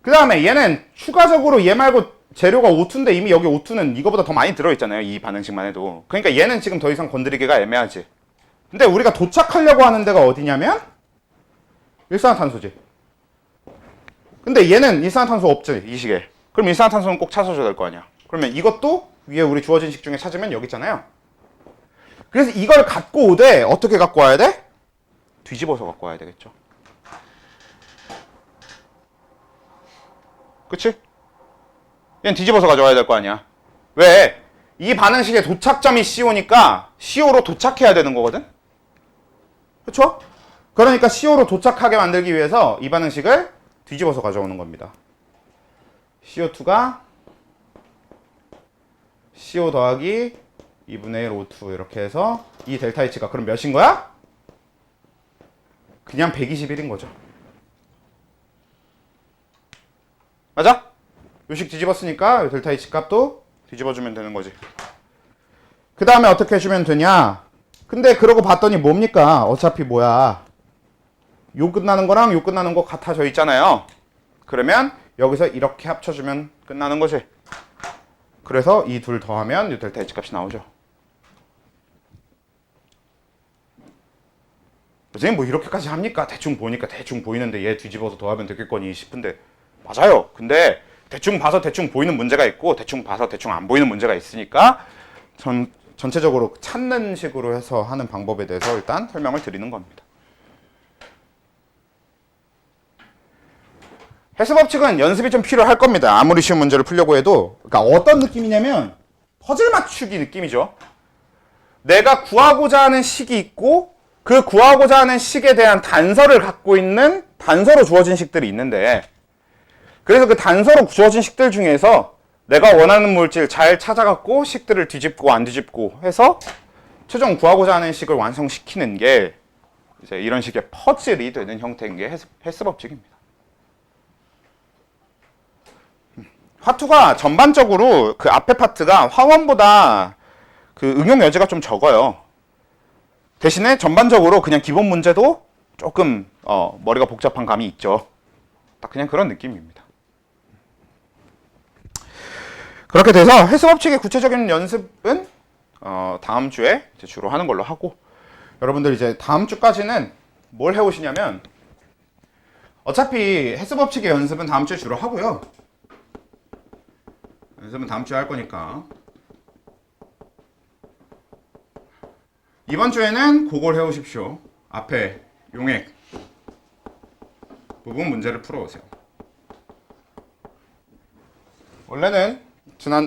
그 다음에 얘는 추가적으로 얘 말고 재료가 O2인데 이미 여기 O2는 이거보다 더 많이 들어있잖아요. 이 반응식만 해도. 그러니까 얘는 지금 더 이상 건드리기가 애매하지. 근데 우리가 도착하려고 하는 데가 어디냐면 일산화탄소지. 근데 얘는 일산화탄소 없지, 이 식에. 그럼 일산화탄소는 꼭 찾아줘야 될 거 아니야. 그러면 이것도 위에 우리 주어진 식 중에 찾으면 여기 있잖아요. 그래서 이걸 갖고 오되 어떻게 갖고 와야 돼? 뒤집어서 갖고 와야 되겠죠. 그치? 얘는 뒤집어서 가져와야 될 거 아니야. 왜? 이 반응식의 도착점이 CO니까 CO로 도착해야 되는 거거든? 그쵸? 그러니까 CO로 도착하게 만들기 위해서 이 반응식을 뒤집어서 가져오는 겁니다. CO2가 CO 더하기 2분의 1 O2 이렇게 해서 이 델타 H가 그럼 몇인 거야? 그냥 121인 거죠. 맞아? 요식 뒤집었으니까 델타 H 값도 뒤집어주면 되는 거지. 그 다음에 어떻게 해주면 되냐? 근데 그러고 봤더니 뭡니까? 어차피 뭐야? 요 끝나는 거랑 요 끝나는 거 같아져 있잖아요. 그러면 여기서 이렇게 합쳐주면 끝나는 거지. 그래서 이 둘 더하면 이 델타 H 값이 나오죠. 선생님 뭐 이렇게까지 합니까? 대충 보니까 대충 보이는데 얘 뒤집어서 더하면 되겠거니 싶은데 맞아요. 근데 대충 봐서 대충 보이는 문제가 있고 대충 봐서 대충 안 보이는 문제가 있으니까 전체적으로 찾는 식으로 해서 하는 방법에 대해서 일단 설명을 드리는 겁니다. 헬스 법칙은 연습이 좀 필요할 겁니다. 아무리 쉬운 문제를 풀려고 해도. 그러니까 어떤 느낌이냐면 퍼즐 맞추기 느낌이죠. 내가 구하고자 하는 식이 있고 그 구하고자 하는 식에 대한 단서를 갖고 있는 단서로 주어진 식들이 있는데 그래서 그 단서로 주어진 식들 중에서 내가 원하는 물질 잘 찾아갖고 식들을 뒤집고 안 뒤집고 해서 최종 구하고자 하는 식을 완성시키는 게 이제 이런 식의 퍼즐이 되는 형태인 게 헬스 법칙입니다. 화투가 전반적으로 그 앞에 파트가 화원보다 그 응용 여지가 좀 적어요. 대신에 전반적으로 그냥 기본 문제도 조금 머리가 복잡한 감이 있죠. 딱 그냥 그런 느낌입니다. 그렇게 돼서 헬스 법칙의 구체적인 연습은 다음 주에 이제 주로 하는 걸로 하고 여러분들 이제 다음 주까지는 뭘 해오시냐면 어차피 헬스 법칙의 연습은 다음 주에 주로 하고요. 연습은 다음 주에 할 거니까 이번 주에는 그걸 해오십시오. 앞에 용액 부분 문제를 풀어오세요. 원래는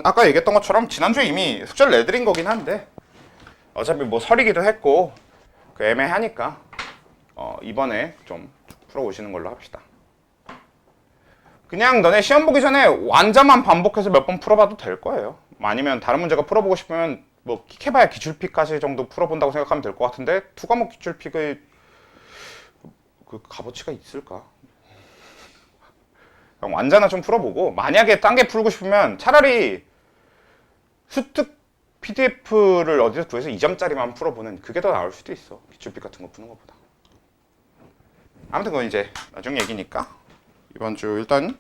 아까 얘기했던 것처럼 지난주에 이미 숙제를 내드린 거긴 한데 어차피 뭐 설이기도 했고 그 애매하니까 이번에 좀 풀어오시는 걸로 합시다. 그냥 너네 시험 보기 전에 완자만 반복해서 몇 번 풀어봐도 될 거예요. 아니면 다른 문제가 풀어보고 싶으면 뭐 킥해봐야 기출픽까지 정도 풀어본다고 생각하면 될 것 같은데 두 과목 기출픽의 그 값어치가 있을까? 그냥 완자나 좀 풀어보고 만약에 딴 게 풀고 싶으면 차라리 수특 PDF를 어디서 구해서 2점짜리만 풀어보는 그게 더 나을 수도 있어. 기출픽 같은 거 푸는 것보다. 아무튼 그건 이제 나중 얘기니까 이번 주 일단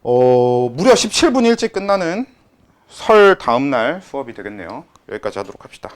무려 17분 일찍 끝나는 설 다음 날 수업이 되겠네요. 여기까지 하도록 합시다.